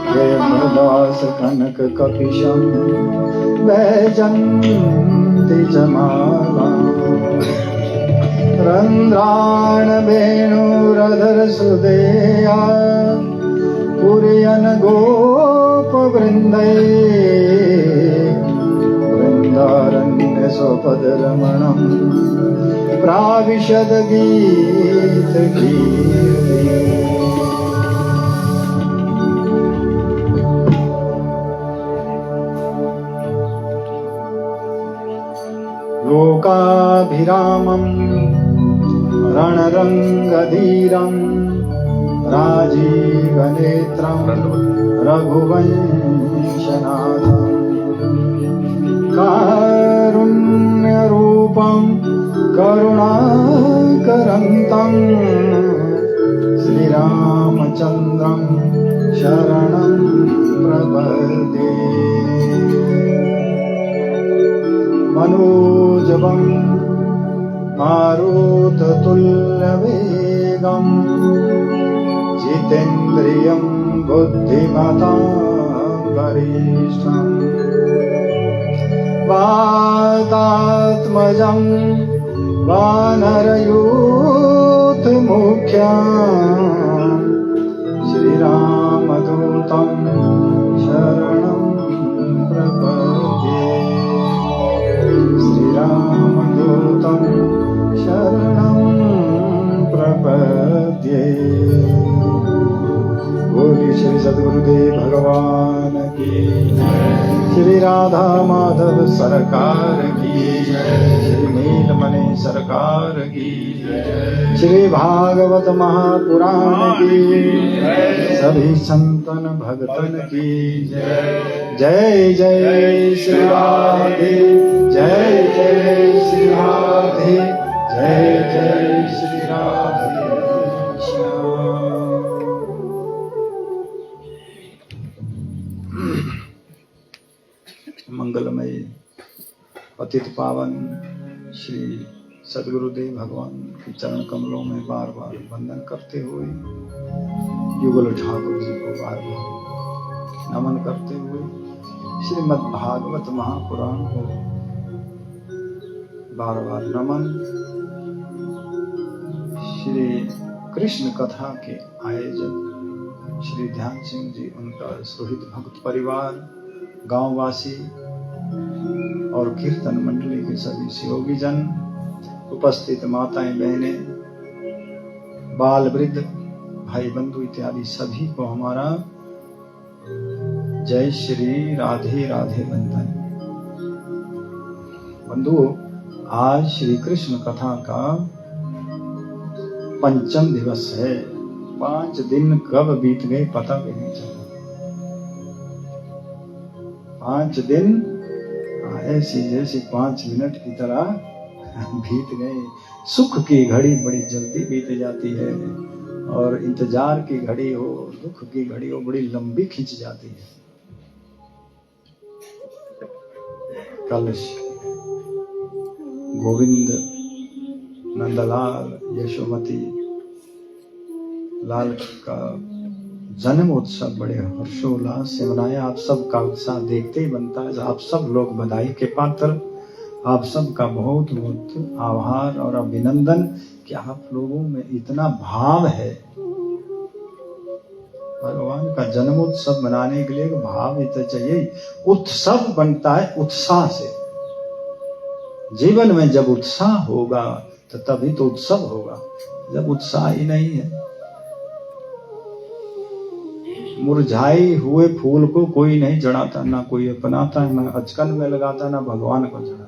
हेमदास कनक कपिशं वैजन्ति च माला रंध्राण वेणुरधर सुदेया पुरयन गोप वृंदै वृंदारण्य स्वपद रमणं प्राविशद गीत कीर्ति। लोकाभिरामं रणरंगधीरं राजीवनेत्रं रघुवंशनाथं कारुण्यरूपं करुणाकरन्तं श्रीरामचन्द्रं शरणं प्रपद्ये। मनोजवं मारुततुल्यवेगं जितेन्द्रियं बुद्धिमतां वरिष्ठं वातात्मजं वानरयूथमुख्यं श्रीरामदूतं शरणं प्रपद्ये। श्रीरामदूतं शरणं प्रपद्ये। बोलिए श्री सद्गुरुदेव भगवान की, श्री राधा माधव सरकार की, श्री नीलमणि सरकार की, श्री भागवत महापुराण की, सभी संतन भगतन की जय जय श्री राधे, जय जय श्री राधे, जय जय श्री राधे। मंगलमय पतित पावन श्री सद्गुरुदेव भगवान के चरण कमलों में बार बार वंदन करते हुए, युगल ठाकुर जी को बार बार नमन करते हुए, श्रीमद् भागवत महापुराण को बार बार नमन, श्री कृष्ण कथा के आयोजक श्री ध्यान सिंह जी, उनका सुहृद भक्त परिवार, गांववासी और कीर्तन मंडली के सभी सहयोगी जन, उपस्थित माताएं बहनें, बाल वृद्ध भाई बंधु इत्यादि सभी को हमारा जय श्री राधे राधे वंदन। बंधुओं, आज श्री कृष्ण कथा का पंचम दिवस है। 5 दिन कब बीत गए पता भी नहीं चला। 5 दिन ऐसी जैसे 5 मिनट की तरह बीत गए। सुख की घड़ी बड़ी जल्दी बीत जाती है और इंतजार की घड़ी हो, दुख की घड़ी हो, बड़ी लंबी खिंच जाती है। कल गोविंद नंदलाल यशोमती लाल का जन्म उत्सव बड़े हर्षोल्लास से मनाया। आप सबका उत्साह देखते ही बनता है। आप सब लोग बधाई के पात्र, आप सबका बहुत बहुत आभार और अभिनंदन कि आप लोगों में इतना भाव है। भगवान का जन्मोत्सव मनाने के लिए भाव ही तो चाहिए। उत्सव बनता है उत्साह से। जीवन में जब उत्साह होगा तो तभी तो उत्सव होगा। जब उत्साह ही नहीं है, मुरझाए हुए फूल को कोई नहीं चढ़ाता, ना कोई अपनाता है, ना अचकन में लगाता, ना भगवान को चढ़ाता।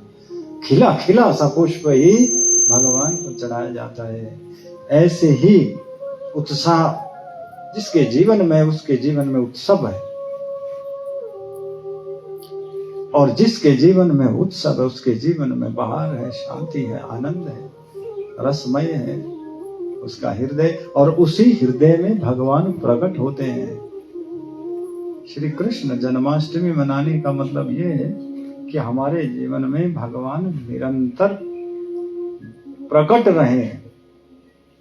खिला खिला सा पुष्प ही भगवान को चढ़ाया जाता है। ऐसे ही उत्साह जिसके जीवन में, उसके जीवन में उत्सव है, और जिसके जीवन में उत्सव है उसके जीवन में बहार है, शांति है, आनंद है, रसमय है उसका हृदय, और उसी हृदय में भगवान प्रकट होते हैं। श्री कृष्ण जन्माष्टमी मनाने का मतलब ये है कि हमारे जीवन में भगवान निरंतर प्रकट रहे।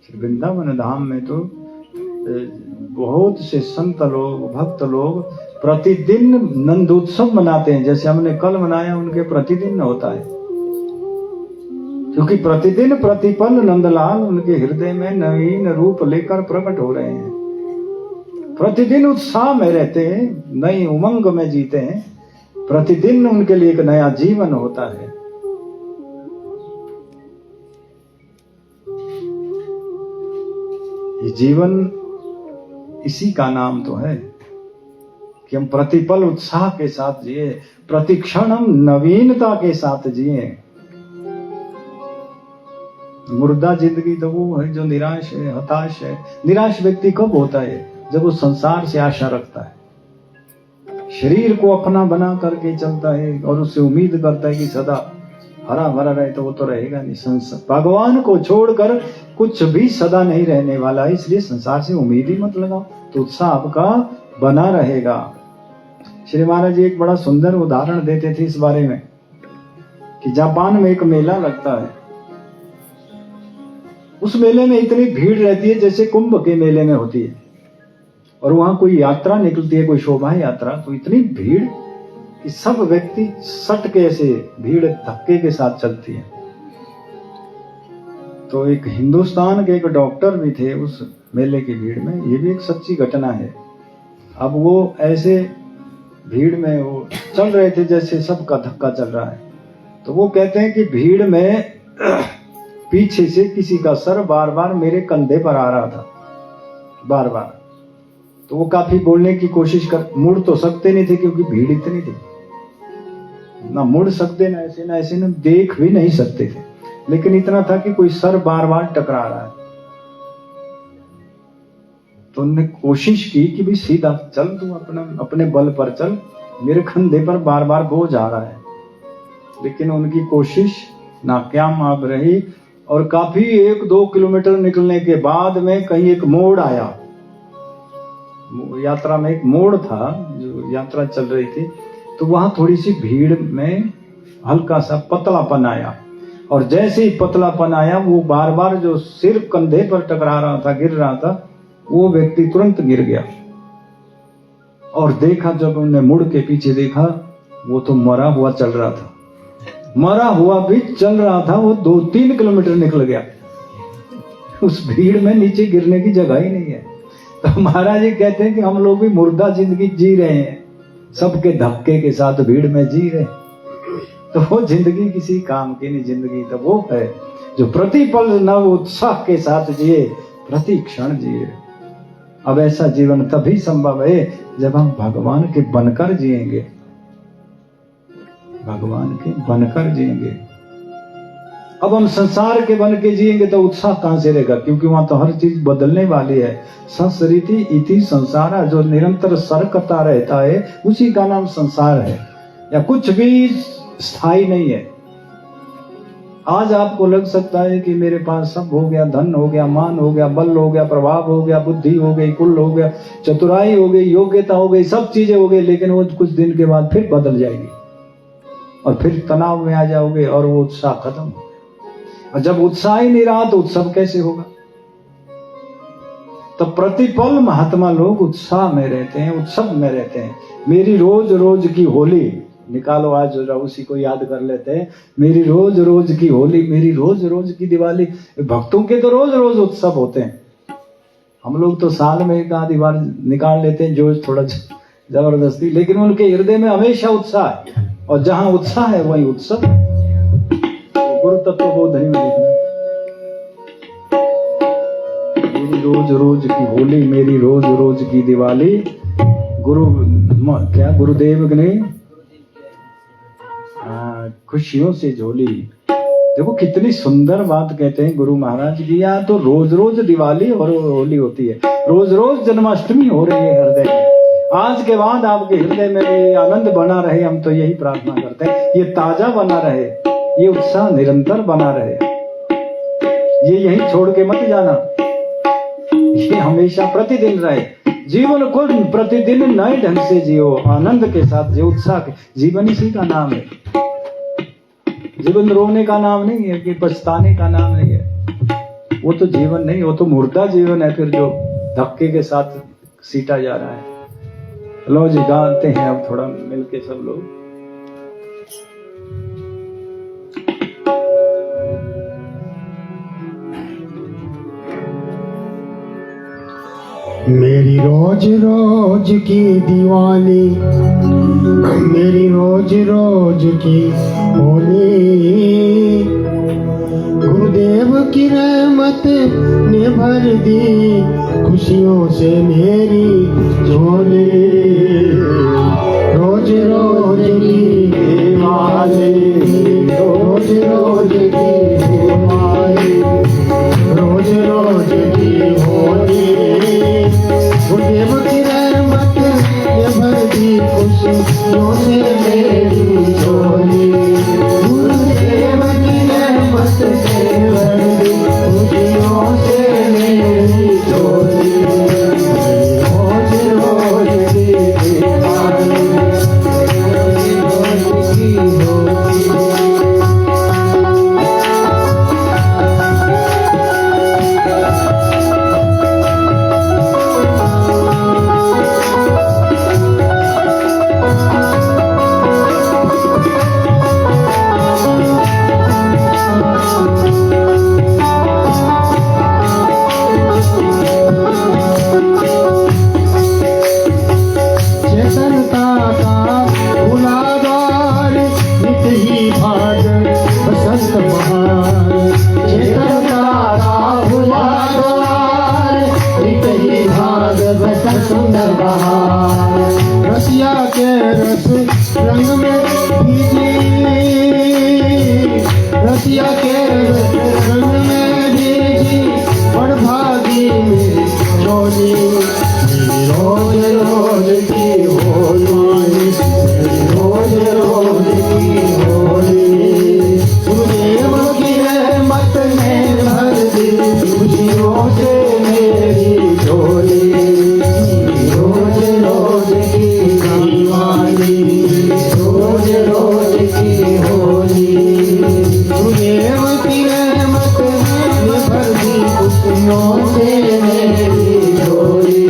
श्री वृंदावन धाम में तो बहुत से संत लोग, भक्त लोग प्रतिदिन नंदोत्सव मनाते हैं। जैसे हमने कल मनाया, उनके प्रतिदिन होता है, क्योंकि प्रतिदिन प्रतिपल नंदलाल उनके हृदय में नवीन रूप लेकर प्रकट हो रहे हैं। प्रतिदिन उत्साह में रहते हैं, नई उमंग में जीते हैं। प्रतिदिन उनके लिए एक नया जीवन होता है। ये जीवन, इसी का नाम तो है कि हम प्रतिपल उत्साह के साथ जिए, प्रतिक्षण हम नवीनता के साथ जिए। मुर्दा जिंदगी तो वो है जो निराश है, हताश है। निराश व्यक्ति कब होता है? जब वो संसार से आशा रखता है, शरीर को अपना बना करके चलता है और उससे उम्मीद करता है कि सदा हरा भरा रहे, तो वो तो रहेगा नहीं। संसार भगवान को छोड़कर कुछ भी सदा नहीं रहने वाला है, इसलिए संसार से उम्मीद ही मत लगाओ, तो उत्साह आपका बना रहेगा। श्री महाराज जी एक बड़ा सुंदर उदाहरण देते थे इस बारे में कि जापान में एक मेला लगता है। उस मेले में इतनी भीड़ रहती है जैसे कुंभ के मेले में होती है, और वहां कोई यात्रा निकलती है, कोई शोभा यात्रा, तो इतनी भीड़ कि सब व्यक्ति सट के ऐसे भीड़ धक्के के साथ चलती है। तो एक हिंदुस्तान के एक डॉक्टर भी थे उस मेले की भीड़ में। ये भी एक सच्ची घटना है। अब वो ऐसे भीड़ में वो चल रहे थे जैसे सबका धक्का चल रहा है। तो वो कहते हैं कि भीड़ में पीछे से किसी का सर बार बार मेरे कंधे पर आ रहा था, बार बार। तो वो काफी बोलने की कोशिश कर, मुड़ तो सकते नहीं थे क्योंकि भीड़ इतनी थी, ना मुड़ सकते ना ऐसे ना देख भी नहीं सकते थे, लेकिन इतना था कि कोई सर बार बार टकरा रहा है। तो उन्होंने कोशिश की कि भी सीधा चल, तू अपने बल पर चल, मेरे कंधे पर बार बार बोझ आ रहा है। लेकिन उनकी कोशिश नाकामयाब रही, और काफी 1-2 किलोमीटर निकलने के बाद में कहीं एक मोड़ आया। यात्रा में एक मोड़ था, जो यात्रा चल रही थी, तो वहां थोड़ी सी भीड़ में हल्का सा पतलापन आया, और जैसे ही पतलापन आया, वो बार बार जो सिर कंधे पर टकरा रहा था, गिर रहा था, वो व्यक्ति तुरंत गिर गया। और देखा, जब उन्होंने मुड़ के पीछे देखा, वो तो मरा हुआ चल रहा था, मरा हुआ भी चल रहा था। वो 2-3 किलोमीटर निकल गया। उस भीड़ में नीचे गिरने की जगह ही नहीं है। तो महाराज जी कहते हैं कि हम लोग भी मुर्दा जिंदगी जी रहे हैं, सबके धक्के के साथ भीड़ में जी रहे। तो वो जिंदगी किसी काम की नहीं। जिंदगी तो वो है जो प्रतिपल नव उत्साह के साथ जिए, प्रति क्षण जिए। अब ऐसा जीवन तभी संभव है जब हम भगवान के बनकर जिएंगे, भगवान के बनकर जिएंगे। अब हम संसार के बन के जिएंगे तो उत्साह कहां से रहेगा? क्योंकि वहां तो हर चीज बदलने वाली है। संसरिति इति संसारा, जो निरंतर सरकता रहता है, उसी का नाम संसार है। या कुछ भी स्थायी नहीं है। आज आपको लग सकता है कि मेरे पास सब हो गया, धन हो गया, मान हो गया, बल हो गया, प्रभाव हो गया, बुद्धि हो गई, कुल हो गया, चतुराई हो गई, योग्यता हो गई, सब चीजें हो गई, लेकिन वो कुछ दिन के बाद फिर बदल जाएगी और फिर तनाव में आ जाओगे और वो उत्साह खत्म। और जब उत्साह ही नहीं रहा तो उत्सव कैसे होगा? तो प्रतिपल महात्मा लोग उत्साह में रहते हैं, उत्सव में रहते हैं। मेरी रोज रोज की होली निकालो, आज उसी को याद कर लेते हैं। मेरी रोज रोज की होली, मेरी रोज रोज की दिवाली। भक्तों के तो रोज रोज उत्सव होते हैं। हम लोग तो साल में एक आधी बार निकाल लेते हैं जोश थोड़ा जबरदस्ती, लेकिन उनके हृदय में हमेशा उत्साह है, और जहां उत्साह है वहीं उत्सव। गुरु तत्व बोधनी में लिखना, मेरी रोज रोज की होली, मेरी रोज रोज की दिवाली, गुरुदेव ने खुशियों से झोली। देखो कितनी सुंदर बात कहते हैं गुरु महाराज की। यहाँ तो रोज रोज दिवाली और होली होती है, रोज रोज जन्माष्टमी हो रही है हृदय में। आज के बाद आपके हृदय में ये आनंद बना रहे, हम तो यही प्रार्थना करते हैं। ये ताजा बना रहे, ये उत्साह निरंतर बना रहे, ये यही छोड़ के मत जाना, ये हमेशा प्रतिदिन रहे। जीवन को प्रतिदिन नए ढंग से जियो, आनंद के साथ जियो, उत्साह के। जीवन इसी का नाम है। जीवन रोने का नाम नहीं है कि पछताने का नाम नहीं है। वो तो जीवन नहीं, वो तो मुर्दा जीवन है फिर, जो धक्के के साथ सीटा जा रहा है। लो जी गाते हैं अब थोड़ा मिलके सब लोग। मेरी रोज रोज की दीवानी, मेरी रोज रोज की होली, गुरुदेव की रहमत ने भर दी खुशियों से मेरी झोली। रोज रोज की दीवानी, रोज रोज की दीवानी, रोज रोज की होली, गुरुदेव की रहमत ने भर दी खुशियों से मेरी झोली। गुरुदेव की रहमत से भर दी खुशियों से मेरी झोली। रोज रोज की दीवानी, रोज रोज की होली। रसिया के रस रंग में भीगी, रसिया के रस रंग में भीगी और भागी मेरी झोली। मेरी रोज रोज की होली, मेरी रोज रोज की होली, गुरुदेव की रहमत ने भर दी खुशियों से मेरी झोली। रोज रोज की दीवानी, रोज रोज की होली, गुरुदेव की रहमत ने भर दी खुशियों से मेरी झोली।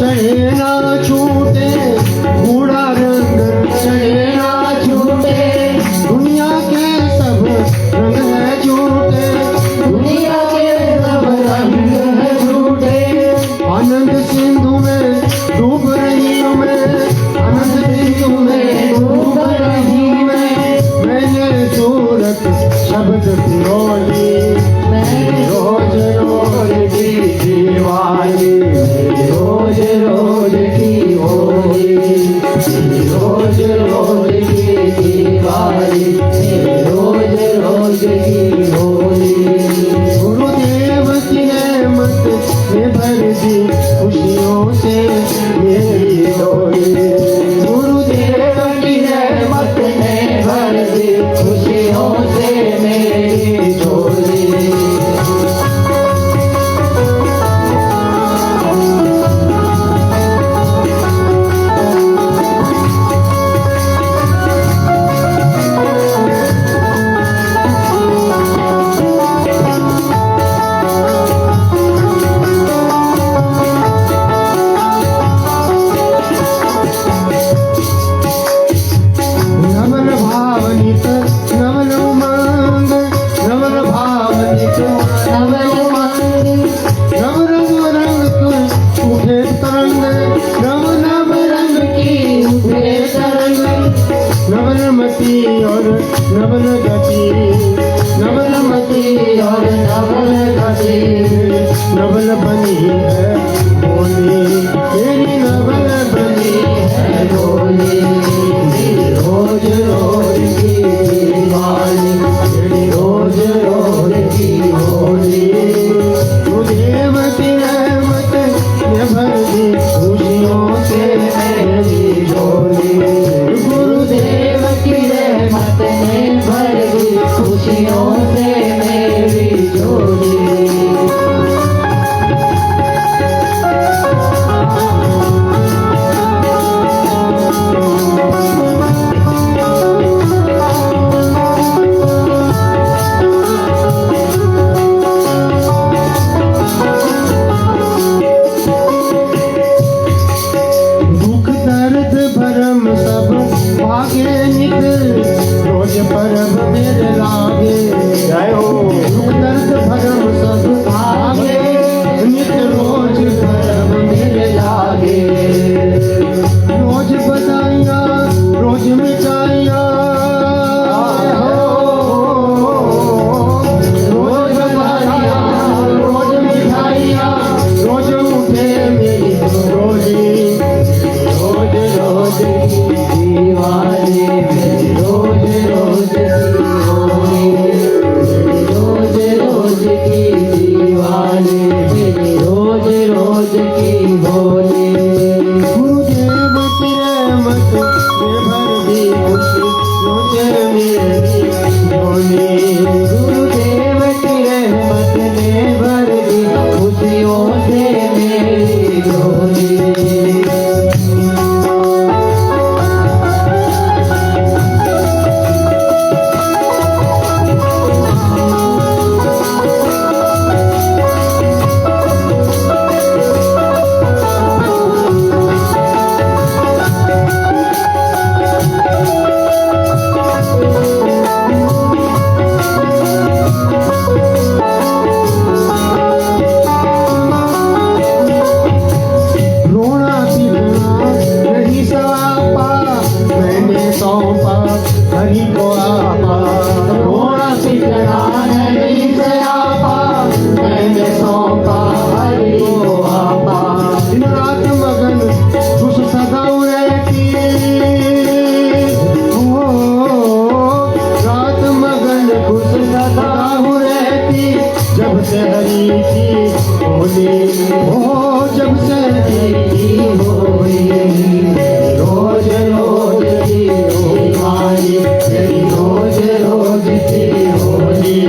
चढ़े ना छूटे, बूढ़ा रंग चढ़े ना छूटे, दुनिया के सब रंग है झूठे, दुनिया के सब रंग है झूठे। आनंद सिंधु में डूब रही हूँ मैं, आनंद सिंधु में डूब रही मैंने सूरत शब्द पिरोली। मैं रोज रोज की दीवानी, रोज रोज की होली, रोज रोज की दीवानी, रोज रोज की होली। गुरुदेव की रहमत ने भर दी खुशियों से मेरी झोली। गुरुदेव की रहमत ने भर दी खुशियों से मेरी झोली। नवलमती और नवल गति, नवलमती और नवल गति, नवल बनी है बोली, तेरी नवल बनी है बोली। रोज रोज की दीवानी, तेरी रोज रोज की होली, गुरुदेव की रहमत ने भर दी खुशियों से मेरी झोली। गुरुदेव की रहमत लागे। जय हो। दुख दर्द भरम सब भागे, नित रोज धर्म मेरे लागे। रोज बधाइयाँ रोज मिठाइयाँ, रोज बधाइयाँ रोज मिठाइयाँ, रोज उठे मेरी रोजी, रोज रोज की दीवानी मेरी, रोज रोज की होली, रोज रोज की दीवानी मेरी, रोज रोज की होली। गुरुदेव की रहमत में भर दी खुशी, रोज मेरी होली। गुरुदेव की रहमत ने भर दी खुशियों से मेरी होली। रोना पीटना नहीं सौंपा, मैंने सौंपा हरि को आपा। रोना पीटना नहीं सौंपा, मैंने सौंपा हरि को आपा। दिन रात मगन खुश सदाऊ रहती, ओ रात मगन खुश सदाऊ रहती, जब से हरि की होली, ओ जब से हरि की होली। रोज रोज की होली, तेरी रोज रोज की होली।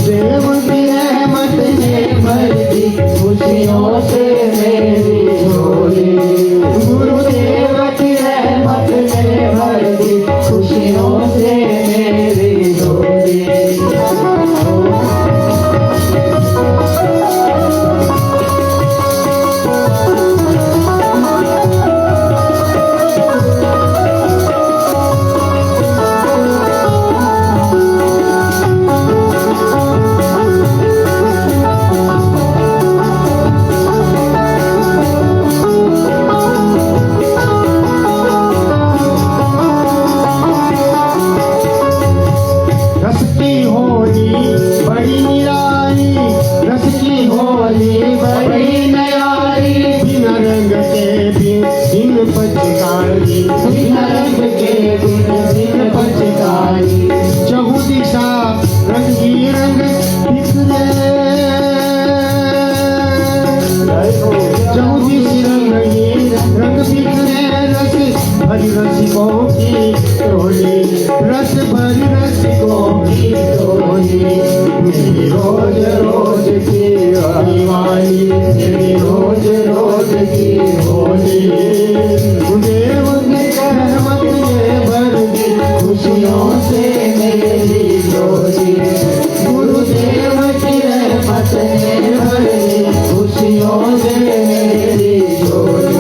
देव की रहमत ने भर दी खुशियों से मेरी झोली। गुरुदेव की रहमत ने भर दी खुशियों से मेरी झोली। रस की होली बड़ी निराली, रस की होली बड़ी निराली। बिना रंग के बिन पचकारी, बिना रंग के बिन पचकारी। चहु दिशा रंग ही रंग बिखरे, चहु दिशा रंग ही रंग बिखरे। रस भरी रसिकों की टोली, रस भरी रसिकों की टोली। मेरी रोज रोज की दीवानी, मेरी रोज रोज की होली। देव की रहमत ने भर दी खुशियों से मेरी झोली। गुरुदेव की रहमत ने भर दी खुशियों से मेरी झोली।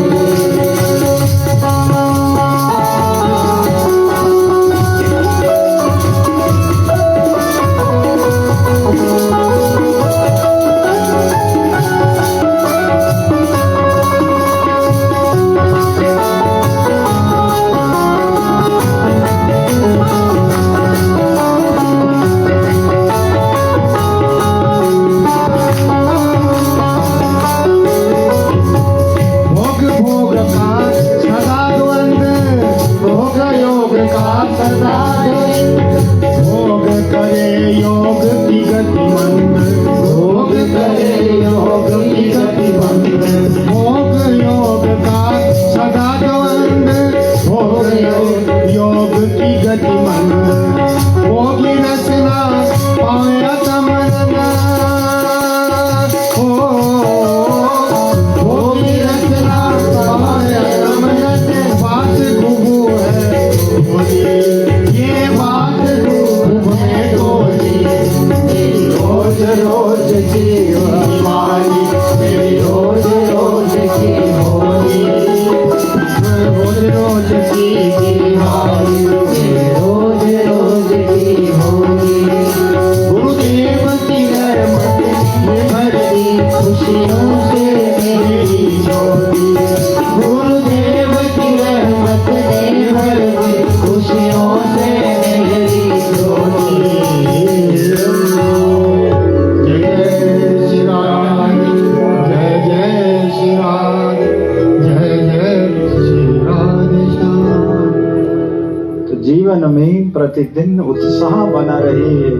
प्रतिदिन उत्साह बना रहे,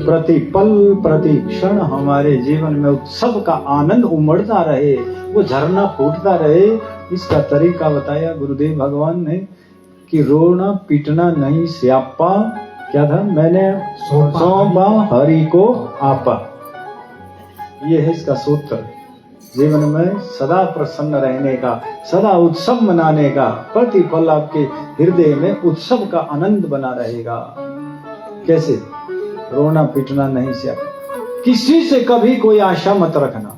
प्रति पल प्रति क्षण हमारे जीवन में उत्सव का आनंद उमड़ता रहे, वो झरना फूटता रहे। इसका तरीका बताया गुरुदेव भगवान ने कि रोना पीटना नहीं स्यापा, क्या था, मैंने सौंपा हरि को आपा। ये है इसका सूत्र, जीवन में सदा प्रसन्न रहने का, सदा उत्सव मनाने का, प्रतिपल आपके हृदय में उत्सव का आनंद बना रहेगा। कैसे? रोना पीटना नहीं से, किसी से कभी कोई आशा मत रखना,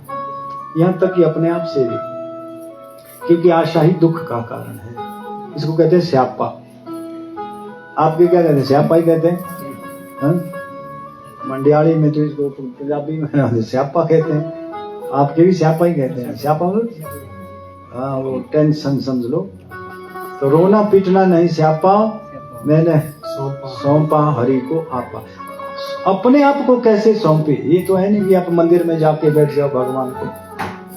यहां तक कि अपने आप से भी, क्योंकि आशा ही दुख का कारण है। इसको कहते हैं स्यापा। आपके क्या कहते हैं? स्यापा ही कहते हैं। मंडियाली में तो इसको पंजाबी में स्यापा कहते हैं, आपके भी स्यापा ही कहते हैं। स्यापा मतलब हाँ, वो टेंशन समझ लो। तो रोना पीटना नहीं स्यापा, मैंने सौंपा हरि को आपा। अपने आप को कैसे सौंपे? ये तो है नहीं कि आप मंदिर में जाके बैठ जाओ भगवान को,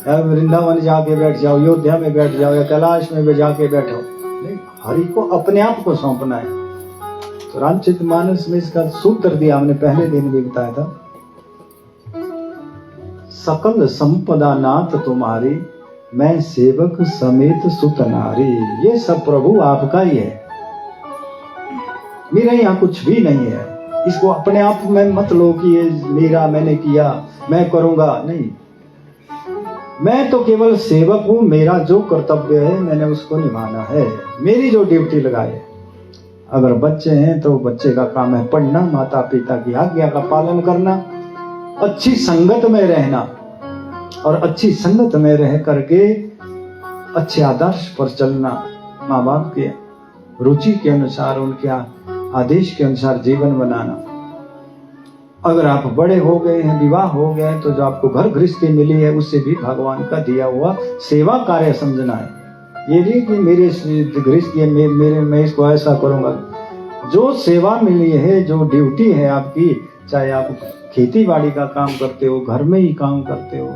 या वृंदावन जाके बैठ जाओ, अयोध्या में बैठ जाओ, या कैलाश में जाके बैठो। नहीं, हरि को अपने आप को सौंपना है। तो रामचरितमानस में इसका सूत्र दिया हमने, पहले दिन भी बताया था। सकल संपदा नाथ तुम्हारी, मैं सेवक समेत सुत नारी। ये सब प्रभु आपका ही है, मेरा यहाँ कुछ भी नहीं है। इसको अपने आप में मत लो कि ये मेरा, मैंने किया, मैं करूंगा। नहीं, मैं तो केवल सेवक हूं, मेरा जो कर्तव्य है मैंने उसको निभाना है, मेरी जो ड्यूटी लगाए। अगर बच्चे हैं तो बच्चे का काम है पढ़ना, माता पिता की आज्ञा का पालन करना, अच्छी संगत में रहना, और अच्छी संगत में रह करके अच्छे आदर्श पर चलना, माँ बाप के रुचि के अनुसार, उनके आदेश के अनुसार जीवन बनाना। अगर आप बड़े हो गए हैं, विवाह हो गए, तो जो आपको घर गृहस्थी मिली है उससे भी भगवान का दिया हुआ सेवा कार्य समझना है। ये नहीं कि मेरे गृहस्थी मेरे मैं इसको ऐसा करूंगा। जो सेवा मिली है, जो ड्यूटी है आपकी, चाहे आप खेती बाड़ी का काम करते हो, घर में ही काम करते हो,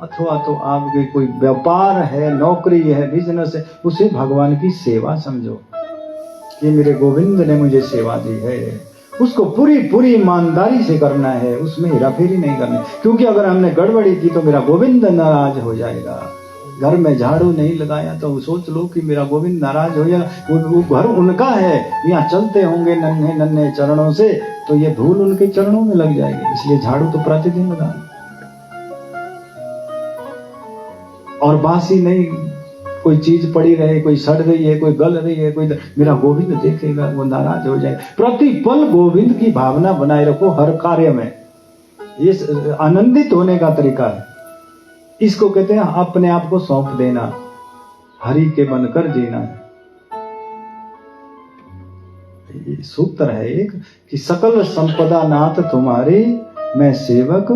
अथवा तो आपके कोई व्यापार है, नौकरी है, बिजनेस है, उसे भगवान की सेवा समझो कि मेरे गोविंद ने मुझे सेवा दी है। उसको पूरी पूरी ईमानदारी से करना है, उसमें हेराफेरी नहीं करनी, क्योंकि अगर हमने गड़बड़ी की तो मेरा गोविंद नाराज हो जाएगा। घर में झाड़ू नहीं लगाया तो सोच लो कि मेरा गोविंद नाराज हो जाएगा। वो घर उनका है, यहाँ चलते होंगे नन्हे नन्हे चरणों से, तो ये धूल उनके चरणों में लग जाएगी। इसलिए झाड़ू तो प्रतिदिन लगाना, और बासी नहीं कोई चीज पड़ी रहे, कोई सड़ गई है, कोई गल रही है, कोई मेरा गोविंद देखेगा, वो नाराज हो जाए। प्रतिपल गोविंद की भावना बनाए रखो हर कार्य में, ये आनंदित होने का तरीका है। इसको कहते हैं अपने आप को सौंप देना, हरि के बनकर जीना है। ये सूत्र है एक कि सकल संपदा नाथ तुम्हारी, मैं सेवक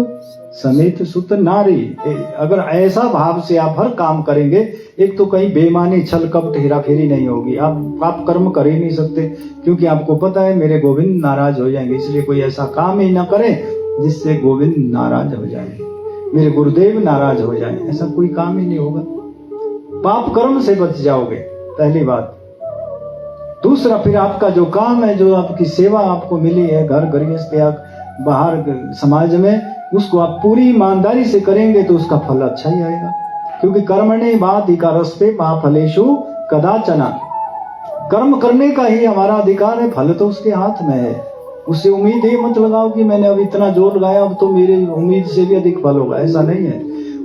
समेत सुत नारी। अगर ऐसा भाव से आप हर काम करेंगे, एक तो कहीं बेईमानी, छल कपट, हेराफेरी नहीं होगी। आप कर्म कर ही नहीं सकते, क्योंकि आपको पता है मेरे गोविंद नाराज हो जाएंगे। इसलिए कोई ऐसा काम ही ना करें जिससे गोविंद नाराज हो जाएंगे, मेरे गुरुदेव नाराज हो जाएं। ऐसा कोई काम ही नहीं होगा। पाप कर्म से बच जाओगे, पहली बात। दूसरा, फिर आपका जो काम है, जो आपकी सेवा आपको मिली है घर गृहस्थ या बाहर समाज में, उसको आप पूरी ईमानदारी से करेंगे तो उसका फल अच्छा ही आएगा। क्योंकि कर्मणे वाधिकारस्ते मा फलेषु कदाचन, कर्म करने का ही हमारा अधिकार है, फल तो उसके हाथ में है। उससे उम्मीद ये मत लगाओ कि मैंने अब इतना जोर लगाया, अब तो मेरी उम्मीद से भी अधिक फल होगा, ऐसा नहीं है।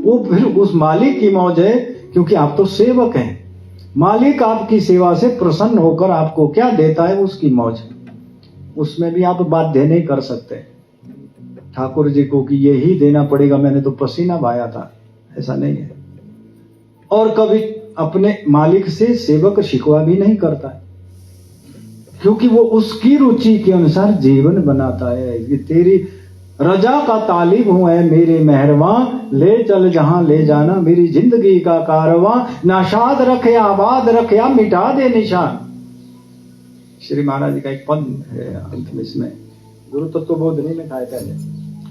वो फिर उस मालिक की मौज है, क्योंकि आप तो सेवक हैं। मालिक आपकी सेवा से प्रसन्न होकर आपको क्या देता है, उसकी मौज, उसमें भी आप बाध्य नहीं कर सकते ठाकुर जी को कि ये ही देना पड़ेगा, मैंने तो पसीना बहाया था, ऐसा नहीं है। और कभी अपने मालिक से सेवक शिकवा भी नहीं करता है, क्योंकि वो उसकी रुचि के अनुसार जीवन बनाता है। ये तेरी रजा का तालिब हूं है मेरे मेहरबां, ले चल जहां ले जाना, मेरी जिंदगी का कारवां, नाशाद रखे आबाद रखे, मिटा दे निशान। श्री महाराज जी का एक पद है अंत में, इसमें गुरु तत्व बोधनी में खाए पहले,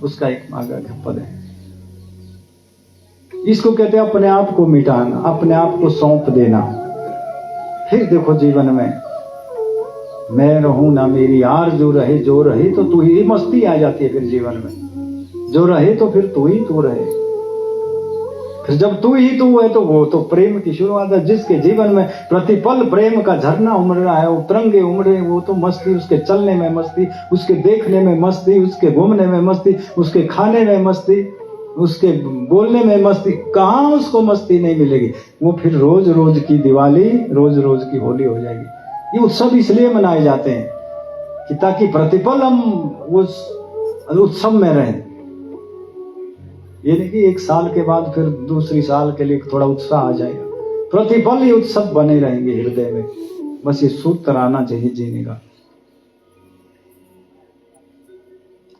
उसका एक आगे पद है। इसको कहते हैं अपने आप को मिटाना, अपने आप को सौंप देना। फिर देखो जीवन में मैं रहूं ना मेरी आरज़ू रहे, जो रहे तो तू ही। मस्ती आ जाती है फिर जीवन में, जो रहे तो फिर तू ही तू रहे। फिर जब तू ही तू है तो वो तो प्रेम की शुरुआत है। जिसके जीवन में प्रतिपल प्रेम का झरना उमड़ रहा है, वो तरंगे उमड़े, वो तो मस्ती, उसके चलने में मस्ती, उसके देखने में मस्ती, उसके घूमने में मस्ती, उसके खाने में मस्ती, उसके बोलने में मस्ती। कहाँ उसको मस्ती नहीं मिलेगी। वो फिर रोज रोज की दिवाली, रोज रोज की होली हो जाएगी। ये उत्सव इसलिए मनाए जाते हैं कि ताकि प्रतिपल हम उस उत्सव में रहें। ये नहीं कि एक साल के बाद फिर दूसरी साल के लिए थोड़ा उत्साह आ जाएगा। प्रतिपल ये उत्सव बने रहेंगे हृदय में। बस ये सूत्र आना चाहिए जीने का,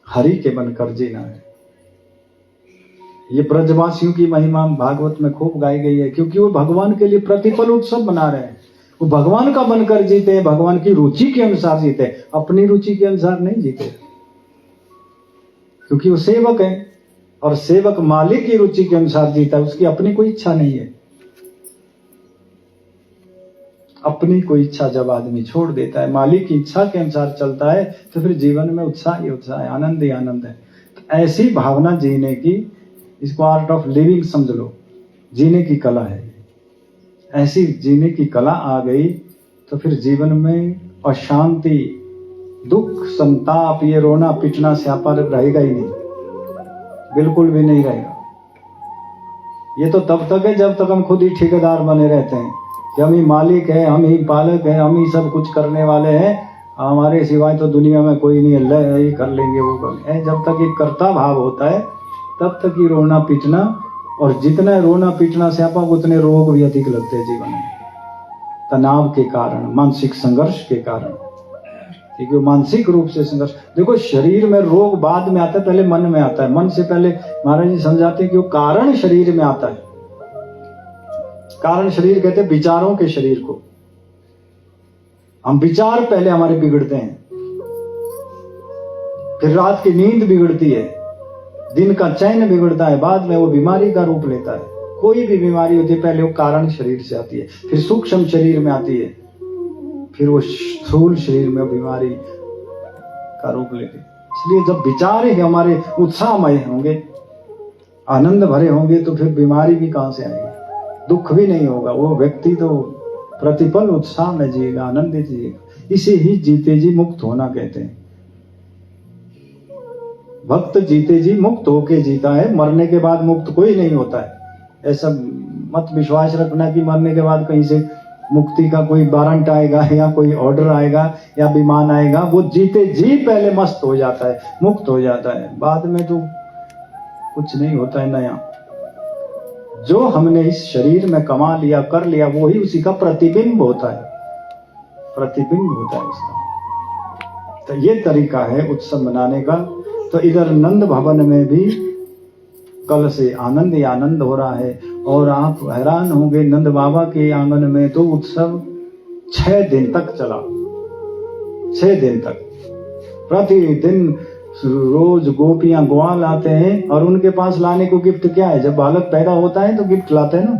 हरि के बनकर जीना है। ये ब्रजवासियों की महिमा भागवत में खूब गाई गई है, क्योंकि वो भगवान के लिए प्रतिपल उत्सव बना रहे हैं। वो भगवान का बनकर जीते हैं, भगवान की रुचि के अनुसार जीते हैं, अपनी रुचि के अनुसार नहीं जीते। क्योंकि वो सेवक है और सेवक मालिक की रुचि के अनुसार जीता है, उसकी अपनी कोई इच्छा नहीं है। अपनी कोई इच्छा जब आदमी छोड़ देता है, मालिक की इच्छा के अनुसार चलता है, तो फिर जीवन में उत्साह ही उत्साह है, आनंद ही आनंद है। तो ऐसी भावना जीने की, इसको आर्ट ऑफ लिविंग समझ लो, जीने की कला है। ऐसी जीने की कला आ गई तो फिर जीवन में अशांति, दुख, संताप, ये रोना पिटना स्यापा रहेगा ही नहीं, बिल्कुल भी नहीं रहेगा। ये तो तब तक है जब तक हम खुद ही ठेकेदार बने रहते हैं कि हम ही मालिक है, हम ही पालक है, हम ही सब कुछ करने वाले हैं, हमारे सिवाय तो दुनिया में कोई नहीं है, ये कर लेंगे वो कर लेंगे। जब तक ये कर्ता भाव होता है तब तक ही रोना पीटना, और जितना रोना पीटना स्यापा उतने रोग भी अधिक लगते हैं जीवन में, तनाव के कारण, मानसिक संघर्ष के कारण। क्योंकि मानसिक रूप से संघर्ष, देखो शरीर में रोग बाद में आता है, पहले मन में आता है। मन से पहले महाराज जी समझाते हैं कि वो कारण शरीर में आता है। कारण शरीर कहते हैं विचारों के शरीर को। हम विचार पहले हमारे बिगड़ते हैं, फिर रात की नींद बिगड़ती है, दिन का चैन बिगड़ता है, बाद में वो बीमारी का रूप लेता है। कोई भी बीमारी होती है पहले वो कारण शरीर से आती है, फिर सूक्ष्म शरीर में आती है, फिर वो स्थूल शरीर में बीमारी का रूप लेती है। इसलिए जब विचार ही हमारे उत्साहमय होंगे, आनंद भरे होंगे, तो फिर बीमारी भी कहां से आएगी, दुख भी नहीं होगा। वो व्यक्ति तो प्रतिपल उत्साह में जिएगा, आनंदित जिएगा। इसे ही जीते जी मुक्त होना कहते हैं। भक्त जीते जी मुक्त होके जीता है, मरने के बाद मुक्त कोई नहीं होता है। ऐसा मत विश्वास रखना कि मरने के बाद कहीं से मुक्ति का कोई वारंट आएगा या कोई ऑर्डर आएगा या विमान आएगा। वो जीते जी पहले मस्त हो जाता है, मुक्त हो जाता है, बाद में तो कुछ नहीं होता है नया। जो हमने इस शरीर में कमा लिया, कर लिया, वो ही उसी का प्रतिबिंब होता है, प्रतिबिंब होता है उसका। तो ये तरीका है उत्सव मनाने का। तो इधर नंद भवन में भी कल से आनंद ही आनंद हो रहा है। और आप हैरान होंगे, नंद बाबा के आंगन में तो उत्सव 6 दिन तक चला। 6 दिन तक प्रतिदिन रोज गोपियां ग्वाल आते हैं, और उनके पास लाने को गिफ्ट क्या है। जब बालक पैदा होता है तो गिफ्ट लाते हैं ना।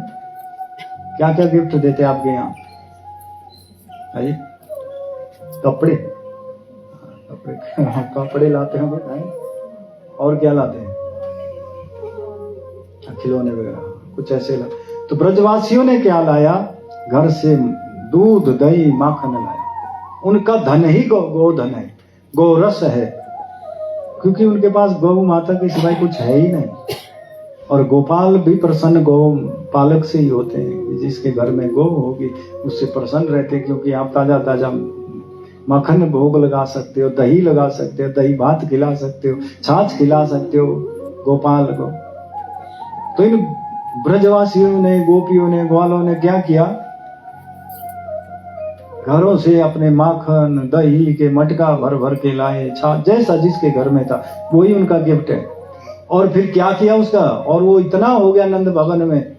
क्या क्या गिफ्ट देते हैं आपके यहाँ? कपड़े, कपड़े लाते हैं बेटा। और क्या लाते हैं? खिलौने वगैरह कुछ ऐसे ला। तो ब्रजवासियों ने क्या लाया? घर से दूध, दही, माखन लाया। उनका धन ही गोधन है, गोरस है, क्योंकि उनके पास गौ माता के सिवाय कुछ है ही नहीं। और गोपाल भी प्रसन्न गौ पालक से ही होते हैं। जिसके घर में गौ होगी उससे प्रसन्न रहते हैं, क्योंकि आप ताजा ताजा मक्खन भोग लगा सकते हो, दही लगा सकते हो, दही भात खिला सकते हो, छाछ खिला सकते हो गोपाल को। तो इन ब्रजवासियों ने, गोपियों ने, ग्वालों ने क्या किया? घरों से अपने माखन, दही के मटका भर भर के लाए, छाछ, जैसा जिसके घर में था वही उनका गिफ्ट है। और फिर क्या किया उसका? और वो इतना हो गया नंद भवन में,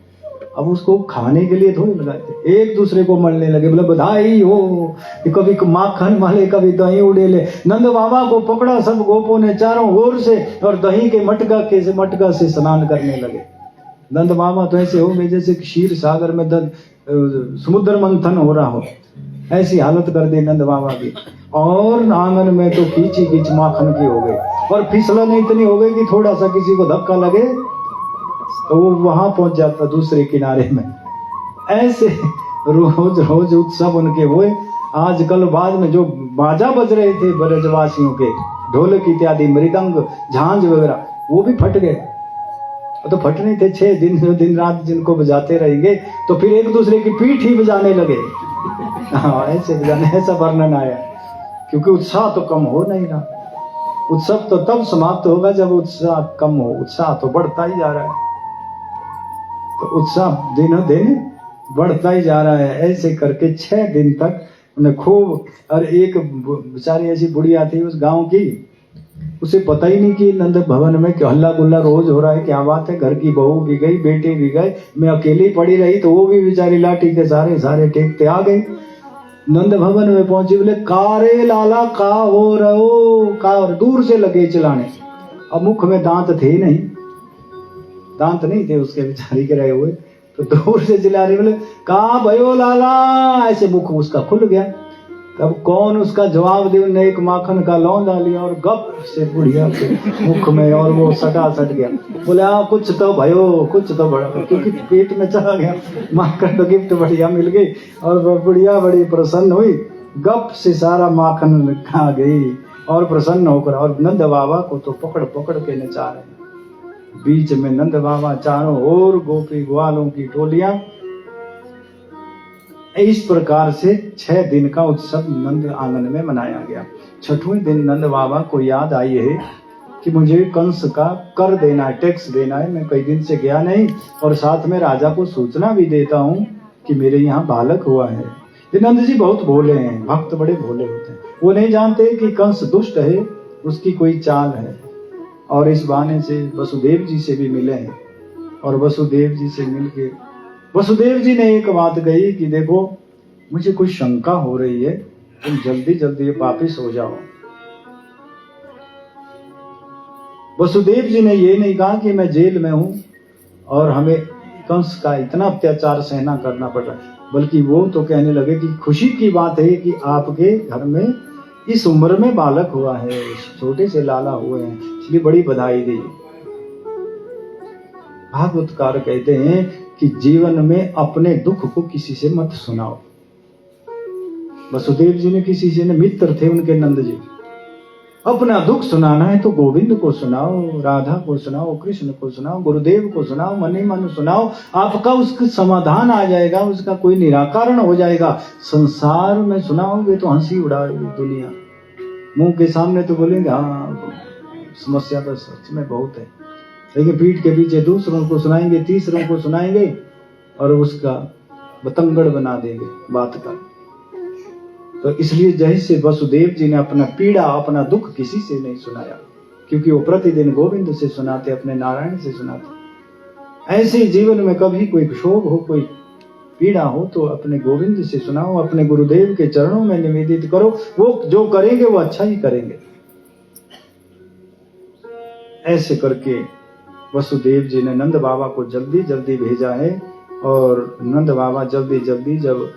अब उसको खाने के लिए थोड़ी लगाते, एक दूसरे को मलने लगे, बोले बधाई हो। कभी माखन वाले, कभी दही उड़ेले। नंद बाबा को पकड़ा सब गोपों ने चारों ओर से, और दही के मटका से स्नान करने लगे। नंद बाबा तो ऐसे हो गए जैसे क्षीर सागर में समुद्र मंथन हो रहा हो, ऐसी हालत कर दी नंद बाबा की। और आंगन में तो कीची कीच माखन की हो गई, और फिसलन इतनी हो गई कि थोड़ा सा किसी को धक्का लगे तो वो वहां पहुंच जाता दूसरे किनारे में। ऐसे रोज रोज उत्सव उनके हुए। आजकल बाद में जो बाजा बज रहे थे ब्रजवासियों के, ढोलक इत्यादि, मृदंग, झांझ वगैरह, वो भी फट गए। तो फटने थे 6 दिन, दिन रात जिनको बजाते रहेंगे तो फिर एक दूसरे की पीठ ही बजाने लगे। हाँ, ऐसे बजाने, ऐसा वर्णन आया, क्योंकि उत्साह तो कम हो नहीं रहा। उत्सव तो तब समाप्त होगा जब उत्साह कम हो, उत्साह तो बढ़ता ही जा रहा है। तो उत्साह दिनों दिन बढ़ता ही जा रहा है। ऐसे करके 6 दिन तक उन्हें खूब, और एक बेचारी ऐसी बुढ़िया थी उस गांव की, उसे पता ही नहीं कि नंद भवन में क्या हल्ला गुल्ला रोज हो रहा है, क्या बात है। घर की बहू भी गई, बेटे भी गए, मैं अकेली पड़ी रही, तो वो भी बेचारी लाठी के सारे सारे टेकते आ गई। नंद भवन में पहुंची, बोले कारे लाला का हो रहो का, दूर से लगे चिल्लाने। अब मुख में दांत थे नहीं, दांत नहीं थे उसके बेचारी के रहे हुए, तो दूर से चिल्ला रहे, बोले का भयो लाला, ऐसे मुख उसका खुल गया। तब कौन उसका जवाब दे, उन्हें एक माखन का लौंदा लिया और गप से बुढ़िया के मुख में, और वो सटा सट गया। बोले हाँ कुछ तो भयो, कुछ तो बड़ा, क्योंकि पेट में चला गया माखन, तो गिफ्ट बढ़िया मिल गई। और बुढ़िया बड़ी प्रसन्न हुई, गप से सारा माखन खा गई और प्रसन्न होकर, और नंद बाबा को तो पकड़ पकड़ के नचा रहे। बीच में नंद बाबा, चारों ओर गोपी ग्वालों की टोलियां। इस प्रकार से 6 दिन का उत्सव नंद आंगन में मनाया गया। 6वें दिन नंद बाबा को याद आई है कि मुझे कंस का कर देना है, टैक्स देना है। मैं कई दिन से गया नहीं, और साथ में राजा को सूचना भी देता हूँ कि मेरे यहाँ बालक हुआ है। ये नंद जी बहुत भोले हैं, भक्त बड़े भोले होते हैं। वो नहीं जानते कि कंस दुष्ट है, उसकी कोई चाल है। और इस बहाने से वसुदेव जी से भी मिले हैं, और वसुदेव जी से मिलके वसुदेव जी ने एक बात कही कि देखो मुझे कुछ शंका हो रही है, तुम जल्दी जल्दी वापिस हो जाओ। वसुदेव जी ने ये नहीं कहा कि मैं जेल में हूं और हमें कंस का इतना अत्याचार सहना करना पड़ रहा है, बल्कि वो तो कहने लगे कि खुशी की बात है कि आपके घर में इस उम्र में बालक हुआ है, छोटे से लाला हुए हैं, इसलिए बड़ी बधाई दी। भागवतकार कहते हैं कि जीवन में अपने दुख को किसी से मत सुनाओ। वसुदेव जी ने किसी से, मित्र थे उनके नंद जी, अपना दुख सुनाना है तो गोविंद को सुनाओ, राधा को सुनाओ, कृष्ण को सुनाओ, गुरुदेव को सुनाओ, मन ही मन सुनाओ, आपका उसका समाधान आ जाएगा, उसका कोई निराकरण हो जाएगा। संसार में सुनाओगे तो हंसी उड़ाएगी दुनिया, मुंह के सामने तो बोलेंगे हाँ समस्या तो सच में बहुत है, लेकिन पीठ के पीछे दूसरों को सुनाएंगे, तीसरों को सुनाएंगे और उसका बतंगड़ बना देंगे बात का। तो इसलिए जैसे वसुदेव जी ने अपना पीड़ा, अपना दुख किसी से नहीं सुनाया, क्योंकि वो प्रतिदिन गोविंद से सुनाते, अपने नारायण से सुनाते। ऐसे जीवन में कभी कोई क्षोभ हो, कोई पीड़ा हो तो अपने गोविंद से सुनाओ, अपने गुरुदेव के चरणों में निवेदित करो, वो जो करेंगे वो अच्छा ही करेंगे। ऐसे करके वसुदेव जी ने नंद बाबा को जल्दी जल्दी भेजा है, और नंद बाबा जल्दी जल्दी जब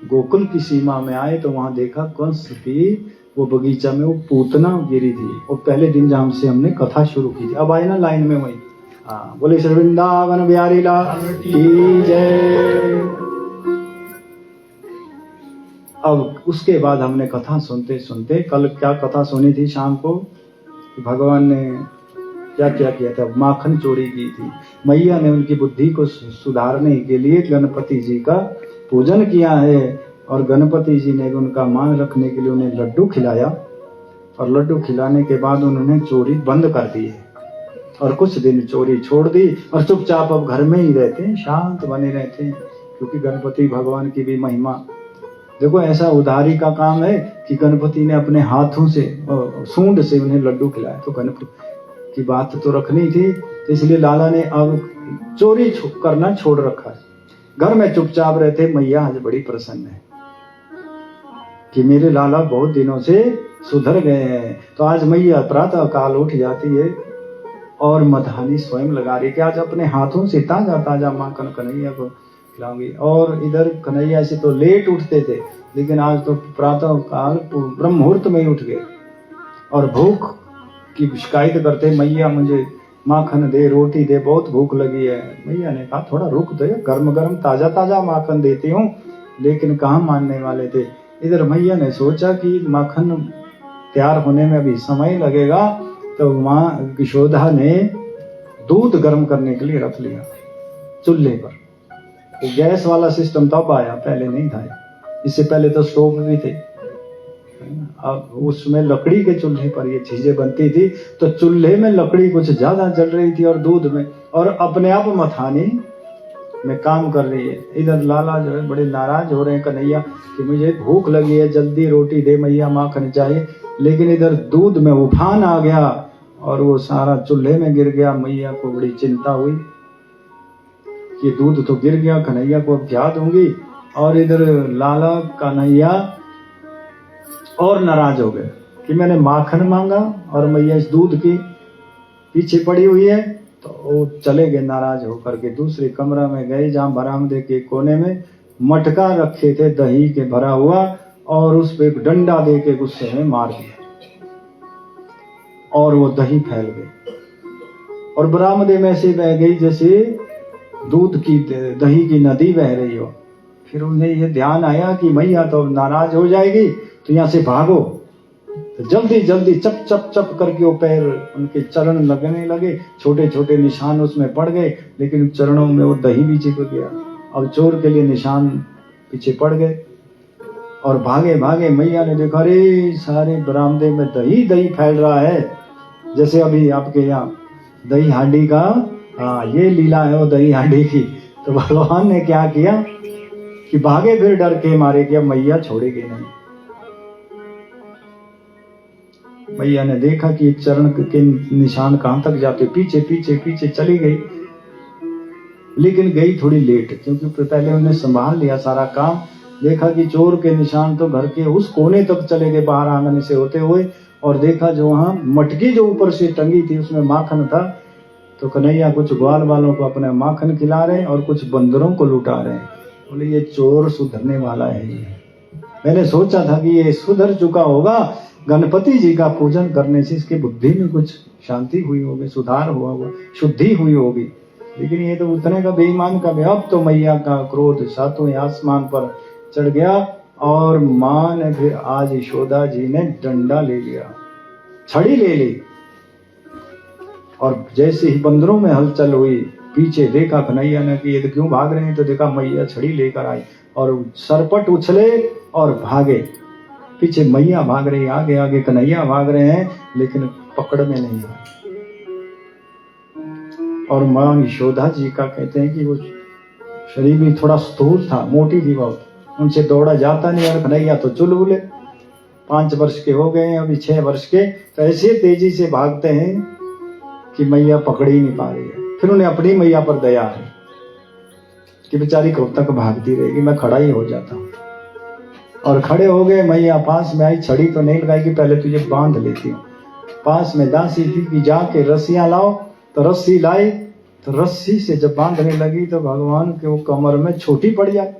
गोकुल की सीमा में आए तो वहां देखा कंस की वो बगीचा में वो पूतना गिरी थी। और पहले दिन जहां से हमने कथा शुरू की थी, अब आए ना लाइन में वही, हाँ बोले श्री वृंदावन बिहारी लाल की जय। अब उसके बाद हमने कथा सुनते सुनते, कल क्या कथा सुनी थी शाम को, भगवान ने क्या क्या किया था, माखन चोरी की थी। मैया ने उनकी बुद्धि को सुधारने के लिए गणपति जी का पूजन किया है, और गणपति जी ने उनका मान रखने के लिए उन्हें लड्डू खिलाया, और लड्डू खिलाने के बाद उन्होंने चोरी बंद कर दी है, और कुछ दिन चोरी छोड़ दी, और चुपचाप अब घर में ही रहते हैं, शांत बने रहते हैं, क्योंकि गणपति भगवान की भी महिमा। देखो ऐसा उधारी का काम है कि गणपति ने अपने हाथों से, सूंड से उन्हें लड्डू खिलाया, तो गणपति की बात तो रखनी थी, तो इसलिए लाला ने अब चोरी करना छोड़ रखा है, घर में चुपचाप रहते। मैया आज बड़ी प्रसन्न है कि मेरे लाला बहुत दिनों से सुधर गए हैं। तो आज मैया प्रातः काल उठ जाती है और मधानी स्वयं लगा रही कि आज अपने हाथों से ताजा ताजा माखन कन्हैया को खिलाऊंगी। और इधर कन्हैया से तो लेट उठते थे, लेकिन आज तो प्रातः काल ब्रह्म मुहूर्त में ही उठ गए और भूख की शिकायत करते, मैया मुझे माखन दे, रोटी दे, बहुत भूख लगी है। मैया ने कहा थोड़ा रुक दे, गर्म गर्म ताजा ताजा माखन देती हूँ, लेकिन कहाँ मानने वाले थे। इधर मैया ने सोचा कि माखन तैयार होने में अभी समय लगेगा, तो माँ यशोदा ने दूध गर्म करने के लिए रख लिया चूल्हे पर। तो गैस वाला सिस्टम तब आया, पहले नहीं था। इससे पहले तो स्टोव भी थे। अब उसमें लकड़ी के चूल्हे पर ये चीजें बनती थी, तो चूल्हे में लकड़ी कुछ ज्यादा जल रही थी और दूध में, और अपने आप मथानी में काम कर रही है। इधर लाला जो है बड़े नाराज हो रहे हैं कन्हैया कि मुझे भूख लगी है, जल्दी रोटी दे मैया, माखन चाहिए। लेकिन इधर दूध में उफान आ गया और वो सारा चूल्हे में गिर गया। मैया को बड़ी चिंता हुई कि दूध तो गिर गया, कन्हैया को अब क्या दूंगी। और इधर लाला कन्हैया और नाराज हो गए कि मैंने माखन मांगा और मैया इस दूध की पीछे पड़ी हुई है। तो वो चले गए नाराज होकर के, दूसरे कमरा में गए जहां बरामदे के कोने में मटका रखे थे दही के भरा हुआ, और उस पे एक डंडा दे के गुस्से में मार दिया और वो दही फैल गई और बरामदे में से बह गई जैसे दूध की दही की नदी बह रही हो। फिर उन्हें ये ध्यान आया कि मैया तो नाराज हो जाएगी, तो यहाँ से भागो। तो जल्दी जल्दी चप चप चप करके वो पैर, उनके चरण लगने लगे, छोटे छोटे निशान उसमें पड़ गए, लेकिन चरणों में वो दही भी चिपक गया। अब चोर के लिए निशान पीछे पड़ गए और भागे भागे। मैया ने देखा, अरे सारे बरामदे में दही दही फैल रहा है, जैसे अभी आपके यहाँ दही हांडी का, हाँ ये लीला है वो दही हांडी की। तो भगवान ने क्या किया कि भागे फिर डर के मारे कि अब मैया छोड़ेगी नहीं। मैया ने देखा कि चरण के निशान कहां तक जाते, पीछे पीछे पीछे चली गई, लेकिन गई थोड़ी लेट, क्योंकि पहले उन्हें संभाल लिया सारा काम। देखा कि चोर के निशान तो घर के उस कोने तक चले गए बाहर आंगन से होते हुए, और देखा जो वहां मटकी जो ऊपर से टंगी थी उसमें माखन था। तो कन्हैया कुछ ग्वाल वालों को अपने माखन खिला रहे हैं और कुछ बंदरों को लुटा रहे हैं। बोले ये चोर सुधरने वाला है। मैंने सोचा था कि ये सुधर चुका होगा, गणपति जी का पूजन करने से इसके बुद्धि में कुछ शांति हुई होगी, सुधार हुआ होगा, शुद्धि हुई होगी, लेकिन ये तो उतने का बेईमान का। अब तो मैया का क्रोध सातवें आसमान पर चढ़ गया और माँ ने फिर आज यशोदा जी ने डंडा ले लिया, छड़ी ले ली, और जैसे ही बंदरों में हलचल हुई, पीछे देखा कन्हैया ने कि ये तो क्यों भाग रहे हैं, तो देखा मैया छड़ी लेकर आई और सरपट उछले और भागे। पीछे मैया भाग रही, आगे आगे कन्हैया भाग रहे हैं, लेकिन पकड़ में नहीं आए। और मां यशोदा जी का कहते हैं कि वो शरीर भी थोड़ा स्थूल था, मोटी थी बहुत, उनसे दौड़ा जाता नहीं। और कन्हैया तो चुलबुले, 5 वर्ष के हो गए, अभी 6 वर्ष के, तो ऐसे तेजी से भागते हैं कि मैया पकड़ ही नहीं पा रही है। फिर उन्हें अपनी मैया पर दया है कि बेचारी कब तक भागती रहेगी, मैं खड़ा ही हो जाता हूँ। और खड़े हो गए, मैया पास में आई, छड़ी तो नहीं लगाएगी, पहले तुझे बांध लेती हूँ। पास में दासी थी कि जाके रस्सियां लाओ, तो रस्सी लाई, तो रस्सी से जब बांधने लगी तो भगवान के वो कमर में छोटी पड़ जाए,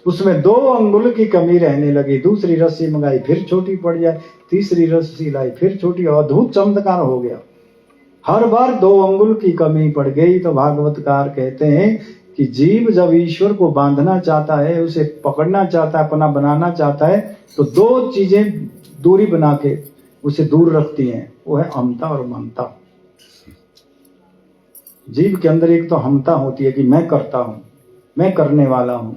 उसमें 2 अंगुल की कमी रहने लगी। दूसरी रस्सी मंगाई, फिर छोटी पड़ जाए, तीसरी रस्सी लाई, फिर छोटी। अद्भुत चमत्कार हो गया, हर बार 2 अंगुल की कमी पड़ गई। तो भागवतकार कहते हैं कि जीव जब ईश्वर को बांधना चाहता है, उसे पकड़ना चाहता है, अपना बनाना चाहता है, तो 2 चीजें दूरी बना के उसे दूर रखती हैं, वो है अहमता और ममता। जीव के अंदर एक तो अहमता होती है कि मैं करता हूं, मैं करने वाला हूं,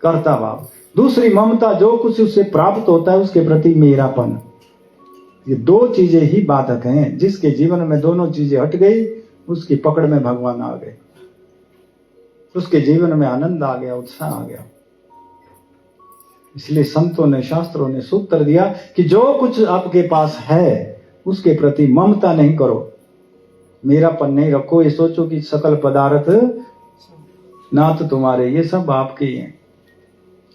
कर्ता भाव। दूसरी ममता, जो कुछ उससे प्राप्त होता है उसके प्रति मेरापन। ये 2 चीजें ही बाधक हैं। जिसके जीवन में दोनों चीजें हट गई, उसकी पकड़ में भगवान आ गए, उसके जीवन में आनंद आ गया, उत्साह आ गया। इसलिए संतों ने, शास्त्रों ने सूत्र दिया कि जो कुछ आपके पास है उसके प्रति ममता नहीं करो, मेरापन नहीं रखो। ये सोचो कि सकल पदार्थ नाथ तुम्हारे, ये सब आपके ही हैं,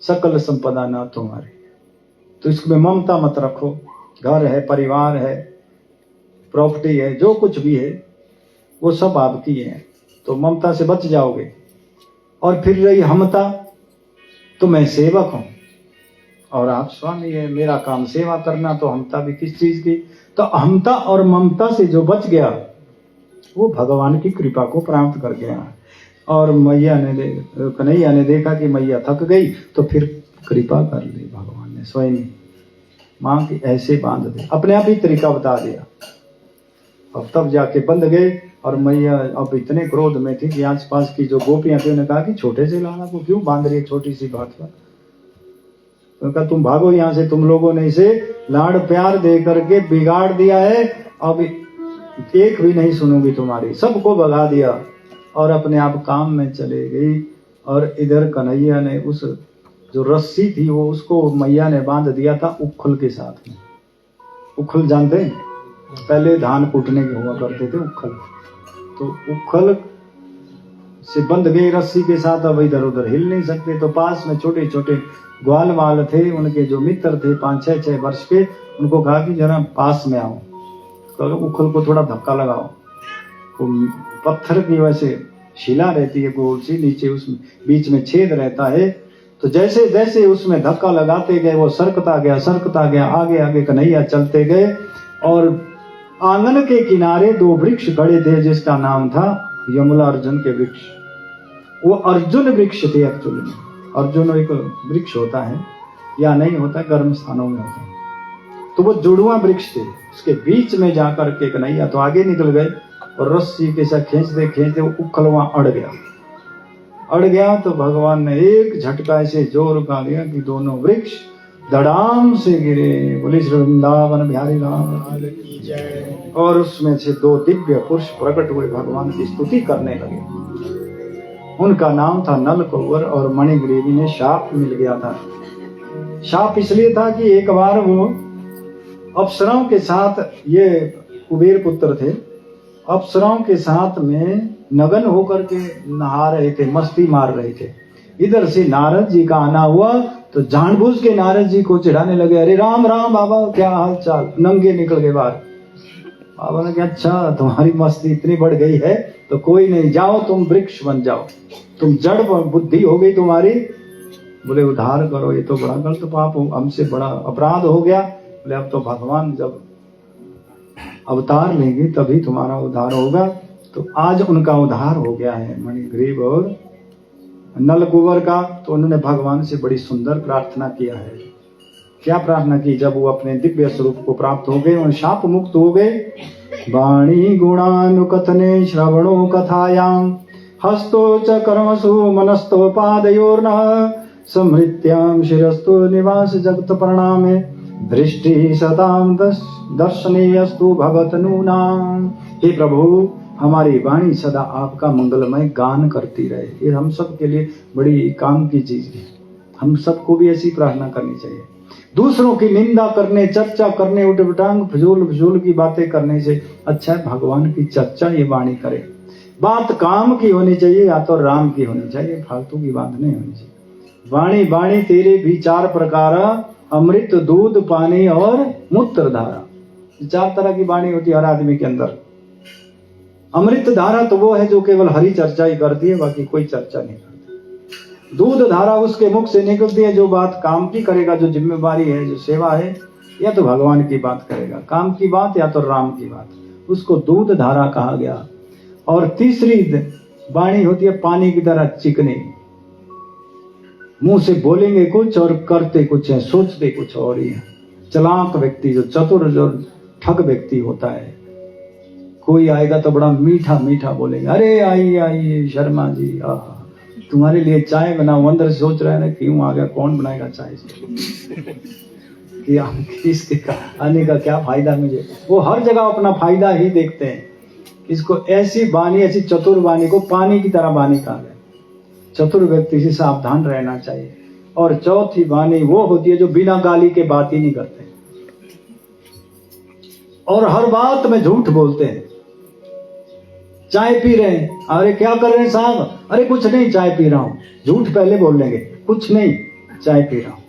सकल संपदा नाथ तुम्हारे, तो इसमें ममता मत रखो। घर है, परिवार है, प्रॉपर्टी है, जो कुछ भी है वो सब आपकी है, तो ममता से बच जाओगे। और फिर रही हमता, तो मैं सेवक हूं और आप स्वामी है, मेरा काम सेवा करना, तो हमता भी किस चीज की? तो हमता और ममता से जो बच गया वो भगवान की कृपा को प्राप्त कर गया। और कन्हैया ने देखा कि मैया थक गई, तो फिर कृपा कर ली भगवान ने स्वयं, मां की ऐसे बांध दे, अपने आप ही तरीका बता दिया। अब तब जाके बंध गए। और मैया अब इतने क्रोध में थी कि आसपास की जो गोपियां थी उन्होंने कहा कि छोटे से लाला को क्यों बांध रही है छोटी सी बात पर? तो कहा तुम भागो यहाँ से, तुम लोगों ने इसे लाड़ प्यार दे करके बिगाड़ दिया है, अब एक भी नहीं सुनूंगी तुम्हारी, सबको भगा दिया और अपने आप काम में चले गई। और इधर कन्हैया ने उस जो रस्सी थी वो उसको मैया ने बांध दिया था उखल के साथ में। उखल जानते हैं, पहले धान कूटने के हुआ करते थे उखल, तो उखल से बंध गई रस्सी के साथ, अब इधर उधर हिल नहीं सकते। तो पास में छोटे छोटे ग्वाल वाल थे, उनके जो मित्र थे 5-6 वर्ष के, उनको कहा कि जरा पास में आओ, तो उखल को थोड़ा धक्का लगाओ। वो पत्थर की वैसे शिला रहती है गोल सी, नीचे उसमें बीच में छेद रहता है, तो जैसे जैसे उसमें धक्का लगाते गए वो सरकता गया, आगे आगे कन्हैया चलते गए। और आंगन के किनारे 2 वृक्ष खड़े थे जिसका नाम था यमला अर्जुन के वृक्ष। वो अर्जुन वृक्ष थे एक्चुअली में। अर्जुन एक वृक्ष होता है या नहीं होता, गर्म स्थानों में होता है, तो वो जुड़वा वृक्ष थे। उसके बीच में जाकर के कन्हैया तो आगे निकल गए और रस्सी के साथ खींचते खींचते वो उखल वहां अड़ गया। तो भगवान ने एक झटका ऐसे जोर का दिया कि दोनों वृक्ष धड़ाम से गिरे। बोले श्री वृंदावन बिहारी राम की जय। और उसमें से 2 दिव्य पुरुष प्रकट हुए, भगवान की स्तुति करने लगे। उनका नाम था नल कुंवर और मणिग्रीवी ने शाप मिल गया था। शाप इसलिए था कि एक बार वो अप्सराओं के साथ, ये कुबेर पुत्र थे, अप्सराओं के साथ में नगन होकर के नहा रहे थे, मस्ती मार रहे थे। इधर से नारद जी का आना हुआ तो जानबूझ के नारद जी को चिढ़ाने लगे, अरे राम राम बाबा क्या हाल चाल, नंगे निकल गए बाहर। बाबा ने कहा अच्छा तुम्हारी मस्ती इतनी बढ़ गई है तो कोई नहीं, जाओ तुम वृक्ष बन जाओ, तुम जड़ बुद्धि हो गई तुम्हारी। बोले उद्धार करो, ये तो बड़ा गलत पाप हो, हमसे बड़ा अपराध हो गया। बोले अब तो भगवान जब अवतार लेंगे तभी तुम्हारा उद्धार होगा। तो आज उनका उद्धार हो गया है, मणिग्रीव और नल कुंवर का। तो उन्होंने भगवान से बड़ी सुंदर प्रार्थना किया है। क्या प्रार्थना की? जब वो अपने दिव्य स्वरूप को प्राप्त हो गए और शाप मुक्त हो गए। वाणी गुणानुकथने श्रवणो कथायाम हस्तो च कर्मसु मनस्तो पादयोर्नः समृत्याम शिरस्तु निवास जगत प्रणामे दृष्टि सताम दर्शनीयस्तु भगवत नूनाम। हे प्रभु हमारी वाणी सदा आपका मंगलमय गान करती रहे। ये हम सब के लिए बड़ी काम की चीज है। हम सबको भी ऐसी प्रार्थना करनी चाहिए। दूसरों की निंदा करने, चर्चा करने, उठपटांग फजूल की बातें करने से अच्छा है भगवान की चर्चा ये वाणी करे। बात काम की होनी चाहिए या तो राम की होनी चाहिए, फालतू की बात नहीं होनी चाहिए। वाणी वाणी तेरे भी 4 प्रकार, अमृत दूध पानी और मूत्र धारा। 4 तरह की वाणी होती है हर आदमी के अंदर। अमृत धारा तो वो है जो केवल हरी चर्चा ही करती है, बाकी कोई चर्चा नहीं करती। दूध धारा उसके मुख से निकलती है जो बात काम की करेगा, जो जिम्मेवारी है, जो सेवा है, या तो भगवान की बात करेगा, काम की बात या तो राम की बात, उसको दूध धारा कहा गया। और तीसरी वाणी होती है पानी की तरह चिकनी। मुंह से बोलेंगे कुछ और करते कुछ है, सोचते कुछ और ही है। चालाक व्यक्ति, जो चतुर, जो ठग व्यक्ति होता है, कोई आएगा तो बड़ा मीठा मीठा बोलेंगे, अरे आइए आइए शर्मा जी, तुम्हारे लिए चाय बनाऊं। अंदर से सोच रहा है ना क्यों आ गया, कौन बनाएगा चाय कि इसके आने का क्या फायदा मुझे। वो हर जगह अपना फायदा ही देखते हैं। इसको ऐसी वाणी, ऐसी चतुर वाणी को पानी की तरह वाणी कहा गया। चतुर व्यक्ति से सावधान रहना चाहिए। और चौथी वाणी वो होती है जो बिना गाली के बात ही नहीं करते और हर बात में झूठ बोलते हैं। चाय पी रहे हैं, अरे क्या कर रहे हैं साहब, अरे कुछ नहीं चाय पी रहा हूं। झूठ पहले बोल लेंगे, कुछ नहीं चाय पी रहा हूं।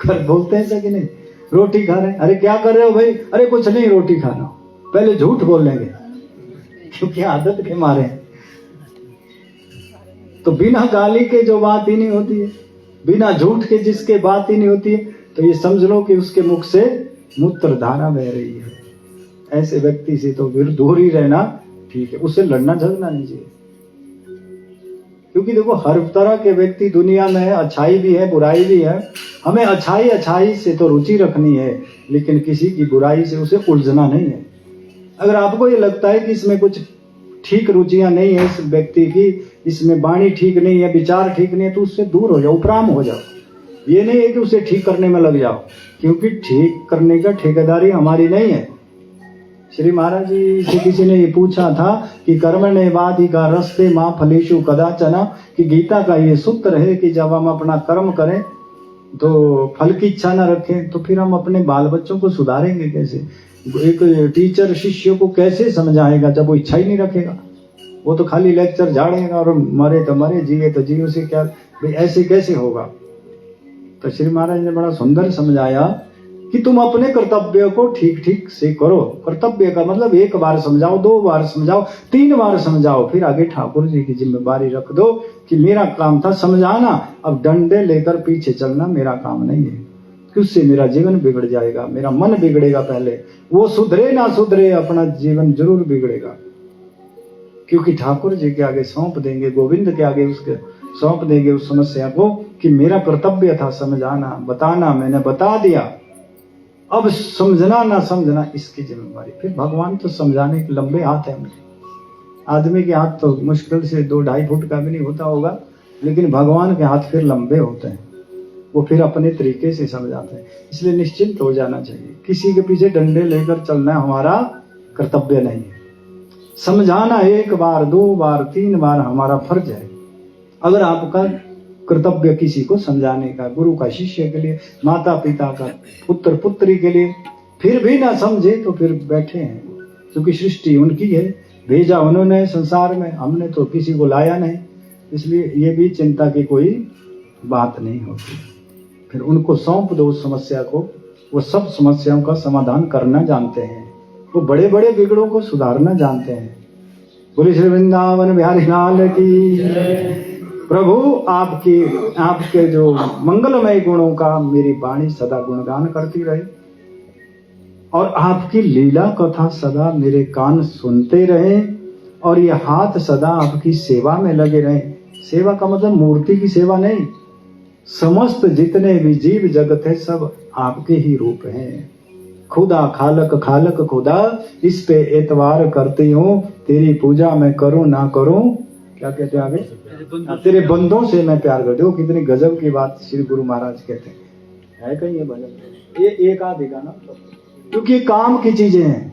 कर बोलते हैं कि नहीं। रोटी खा रहे हैं, अरे क्या कर रहे हो भाई, अरे कुछ नहीं रोटी खा रहा हूं। पहले झूठ बोल लेंगे क्योंकि आदत के मारे हैं। तो बिना गाली के जो बात ही नहीं होती है, बिना झूठ के जिसके बात ही नहीं होती है, तो ये समझ लो कि उसके मुख से मूत्र धारा बह रही है। ऐसे व्यक्ति से तो फिर दूर ही रहना ठीक है, उससे लड़ना झगड़ना नहीं चाहिए। क्योंकि देखो हर तरह के व्यक्ति दुनिया में है, अच्छाई भी है बुराई भी है। हमें अच्छाई से तो रुचि रखनी है, लेकिन किसी की बुराई से उसे उलझना नहीं है। अगर आपको ये लगता है कि इसमें कुछ ठीक रुचियां नहीं है, इस व्यक्ति की इसमें वाणी ठीक नहीं है, विचार ठीक नहीं है, तो उससे दूर हो जाओ, उपराम हो जाओ। ये नहीं है कि उसे ठीक करने में लग जाओ, क्योंकि ठीक करने का ठेकेदारी हमारी नहीं है। श्री महाराज जी से किसी ने ये पूछा था कि कर्मण्येवाधिकार रस्ते मां फलेषु कदाचन, कि गीता का ये सूत्र है कि जब हम अपना कर्म करें तो फल की इच्छा न रखें, तो फिर हम अपने बाल बच्चों को सुधारेंगे कैसे? एक टीचर शिष्य को कैसे समझाएगा जब वो इच्छा ही नहीं रखेगा? वो तो खाली लेक्चर झाड़ेगा और मरे तो मरे, जिए तो जिए, उसे क्या भाई ऐसे कैसे होगा? तो श्री महाराज ने बड़ा सुंदर समझाया कि तुम अपने कर्तव्य को ठीक ठीक से करो। कर्तव्य का मतलब एक बार समझाओ, 2 बार समझाओ, 3 बार समझाओ, फिर आगे ठाकुर जी की जिम्मेदारी रख दो कि मेरा काम था समझाना, अब डंडे लेकर पीछे चलना मेरा काम नहीं है, कि उससे मेरा जीवन बिगड़ जाएगा, मेरा मन बिगड़ेगा। पहले वो सुधरे ना सुधरे, अपना जीवन जरूर बिगड़ेगा। क्योंकि ठाकुर जी के आगे सौंप देंगे, गोविंद के आगे उसके सौंप देंगे उस समस्या को कि मेरा कर्तव्य था समझाना, बताना, मैंने बता दिया, अब समझना ना समझना इसकी जिम्मेदारी। फिर भगवान तो समझाने के लंबे हाथ है उनके। आदमी के हाथ तो मुश्किल से 2-2.5 फुट का भी नहीं होता होगा, लेकिन भगवान के हाथ फिर लंबे होते हैं, वो फिर अपने तरीके से समझाते हैं। इसलिए निश्चिंत हो जाना चाहिए, किसी के पीछे डंडे लेकर चलना हमारा कर्तव्य नहीं है। समझाना 1 बार 2 बार 3 बार हमारा फर्ज है। अगर आपका कर्तव्य किसी को समझाने का, गुरु का शिष्य के लिए, माता पिता का पुत्र पुत्री के लिए, फिर भी ना समझे तो फिर बैठे हैं, क्योंकि सृष्टि उनकी है, भेजा उन्होंने संसार में, हमने तो किसी को लाया नहीं, इसलिए ये भी चिंता की कोई बात नहीं होती। फिर उनको सौंप दो उस समस्या को, वो सब समस्याओं का समाधान करना जानते हैं, वो बड़े बड़े बिगड़ों को सुधारना जानते हैं। बोले श्री वृंदावन बिहारी लाल की। प्रभु आपके जो मंगलमय गुणों का मेरी वाणी सदा गुणगान करती रहे, और आपकी लीला कथा सदा मेरे कान सुनते रहे, और ये हाथ सदा आपकी सेवा में लगे रहे। सेवा का मतलब मूर्ति की सेवा नहीं, समस्त जितने भी जीव जगत है सब आपके ही रूप हैं। खुदा खालक खालक खुदा, इस पे एतवार करती हूँ, तेरी पूजा मैं करूं ना करूं, क्या कहते हैं आगे, तेरे बंदों से मैं प्यार करती हूँ। कितनी गजब की बात श्री गुरु महाराज कहते हैं। है कहीं ये भजन, ये एक आध गाना, क्योंकि काम की चीजें हैं।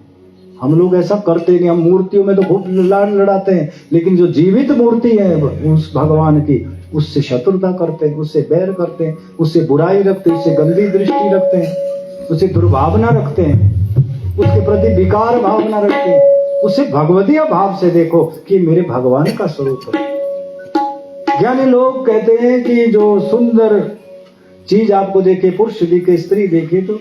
हम लोग ऐसा करते नहीं, हम मूर्तियों में तो खूब लाड लड़ाते हैं, लेकिन जो जीवित मूर्ति है उस भगवान की, उससे शत्रुता करते हैं, उससे बैर करते हैं, उससे बुराई रखते हैं, उससे गंदी दृष्टि रखते हैं, उससे दुर्भावना रखते हैं, उसके प्रति विकार भावना रखते हैं। उसे भगवतीय भाव से देखो कि मेरे भगवान का स्वरूप है। ज्ञानी लोग कहते हैं कि जो सुंदर चीज आपको देखे, पुरुष दिखे, स्त्री देखे, तो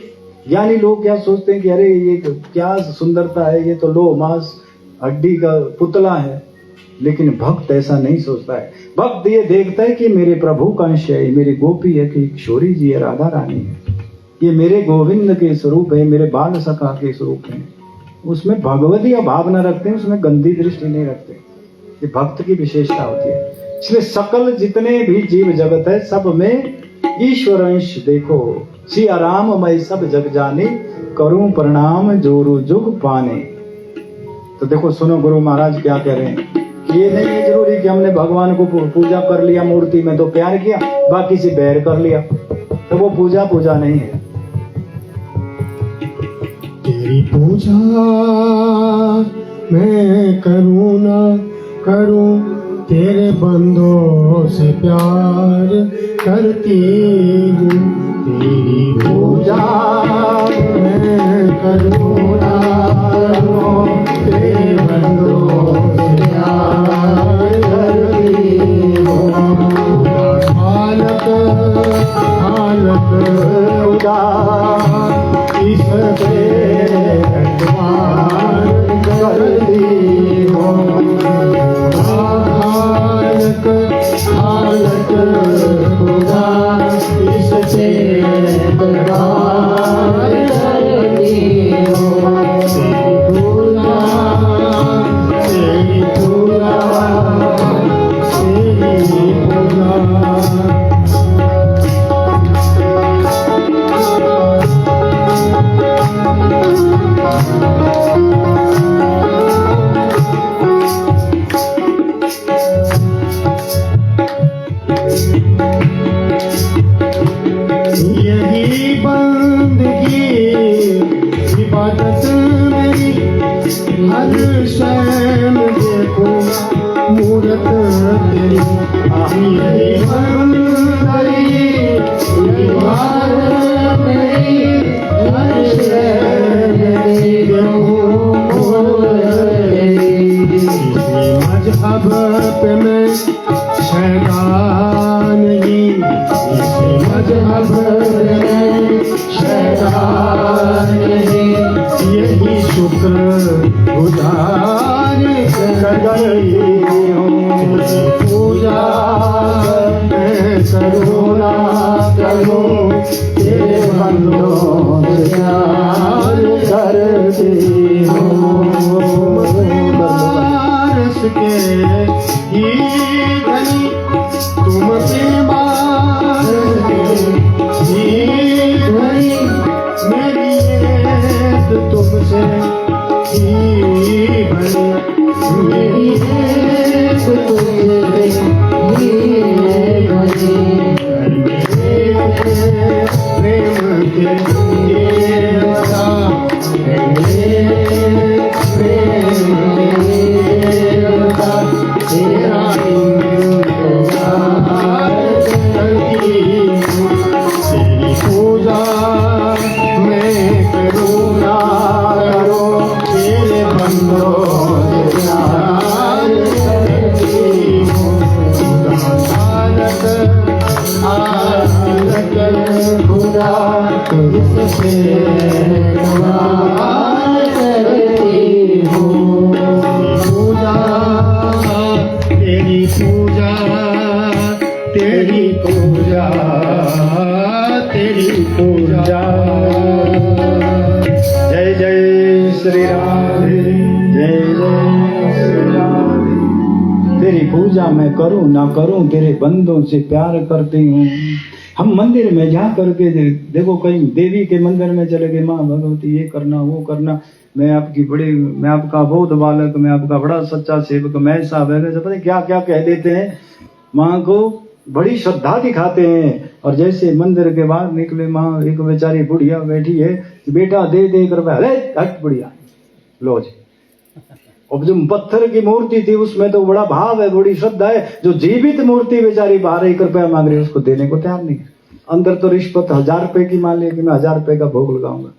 ज्ञानी लोग क्या सोचते हैं कि अरे ये क्या सुंदरता है, ये तो लो मांस हड्डी का पुतला है। लेकिन भक्त ऐसा नहीं सोचता है। भक्त ये देखता है कि मेरे प्रभु का अंश है, मेरी गोपी है, कि किशोरी जी है, राधा रानी है, ये मेरे गोविंद के स्वरूप है, मेरे बाल सखा के स्वरूप है। उसमें भगवतीय भावना रखते हैं, उसमें गंदी दृष्टि नहीं रखते। ये भक्त की विशेषता होती है। इसलिए सकल जितने भी जीव जगत है सब में ईश्वर अंश देखो। सिया राम मैं सब जग जाने, करूं प्रणाम जोरु जुग पाने। तो देखो सुनो गुरु महाराज क्या कह रहे हैं। ये नहीं है जरूरी कि हमने भगवान को पूजा कर लिया, मूर्ति में तो प्यार किया, बाकी से बैर कर लिया, तो वो पूजा नहीं है। तेरी पूजा मैं करूं ना करूं, तेरे बंदों से प्यार करती हूँ। तेरी पूजा मैं करूं ना करूं, तेरे बंदों से प्यार करती हूँ। हालत हालत खुदा इस पे एतबार करती हूँ। दर्शन देखो मूरत तेरी यही बंदरी दीवार मेरी दर्शन देखो मूरत तेरी मजहब पे मैं शैतान नहीं इसी मजहब में शैतान नहीं यही शुक्र गुजार कर गई हूँ पूजा मैं करूँ ना करूँ तेरे बंदों से प्यार करती हूँ बारिश के ही धनी तुम बीमार ही धनी मेरी एक तुमसे ही बनी मेरी एक तुमसे ही बनी प्रेम के देवता प्रेम देवता तेरा इंतजार करती हूँ तेरी पूजा मैं करूँ ना करूँ तेरे बंदों से प्यार करती हूँ आदत खुदा तुझसे प्यार करती हूँ पूजा तेरी पूजा तेरी पूजा तेरी पूजा जय जय श्री राधे जय जय श्री राधे तेरी पूजा मैं करूं ना करूं तेरे बंदों से प्यार करती हूँ हम मंदिर में जा करके देखो कहीं देवी के मंदिर में चले गए माँ भगवती ये करना वो करना मैं आपका बौद्ध बालक मैं आपका बड़ा सच्चा सेवक मैं ऐसा वैसा पता क्या क्या कह देते हैं माँ को बड़ी श्रद्धा दिखाते हैं और जैसे मंदिर के बाहर निकले माँ एक बेचारी बुढ़िया बैठी है बेटा दे कर अरे हट बुढ़िया लो जी अब जो पत्थर की मूर्ति थी उसमें तो बड़ा भाव है बड़ी श्रद्धा है जो जीवित मूर्ति बेचारी 12 रुपया मांग रही है उसको देने को तैयार नहीं अंदर तो रिश्वत 1000 रुपए की मान ले कि मैं 1000 रुपए का भोग लगाऊंगा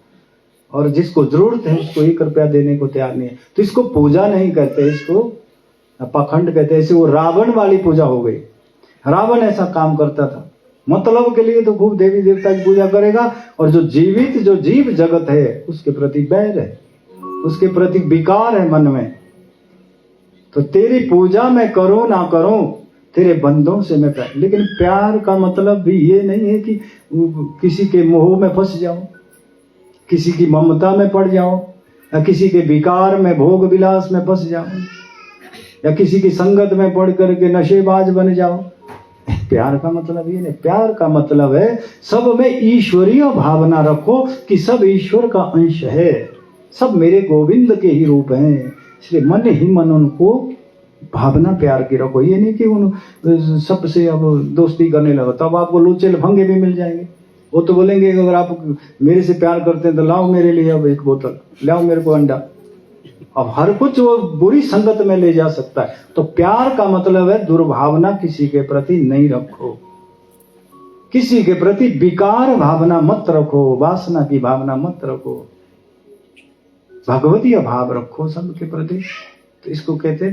और जिसको जरूरत है उसको 1 रुपया देने को तैयार नहीं है तो इसको पूजा नहीं कहते इसको पाखंड कहते हैं। ऐसे वो रावण वाली पूजा हो गई रावण ऐसा काम करता था मतलब के लिए तो खूब देवी देवता की पूजा करेगा और जो जीव जगत है उसके प्रति बैर है उसके प्रति विकार है मन में तो तेरी पूजा मैं करूं ना करूं तेरे बंदों से मैं प्यार लेकिन प्यार का मतलब भी ये नहीं है कि किसी के मोह में फंस जाओ किसी की ममता में पड़ जाओ या किसी के विकार में भोग विलास में फंस जाओ या किसी की संगत में पड़ करके नशेबाज बन जाओ प्यार का मतलब ये नहीं प्यार का मतलब है सब में ईश्वरीय भावना रखो कि सब ईश्वर का अंश है सब मेरे गोविंद के ही रूप हैं इसलिए मन ही मन उनको भावना प्यार की रखो ये नहीं कि उन सबसे अब दोस्ती करने लगो तब आपको लूचे लफंगे भी मिल जाएंगे वो तो बोलेंगे अगर आप मेरे से प्यार करते हैं तो लाओ मेरे लिए अब 1 बोतल लाओ मेरे को अंडा अब हर कुछ वो बुरी संगत में ले जा सकता है तो प्यार का मतलब है दुर्भावना किसी के प्रति नहीं रखो किसी के प्रति विकार भावना मत रखो वासना की भावना मत रखो भगवतीय भाव रखो सबके प्रति तो इसको कहते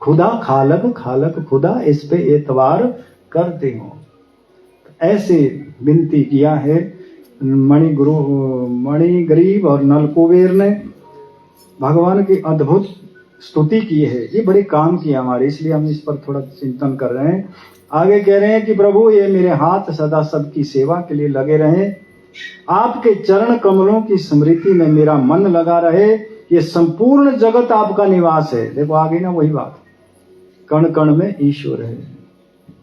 खुदा खालक खुदा इस पे एतवार करते हो ऐसे विनती किया है मणि गरीब और नलकुबेर ने भगवान की अद्भुत स्तुति की है ये बड़े काम किया हमारे इसलिए हम इस पर थोड़ा चिंतन कर रहे हैं आगे कह रहे हैं कि प्रभु ये मेरे हाथ सदा सबकी सेवा के लिए लगे रहें आपके चरण कमलों की स्मृति में मेरा मन लगा रहे ये संपूर्ण जगत आपका निवास है देखो आगे ना वही बात कण कण में ईश्वर है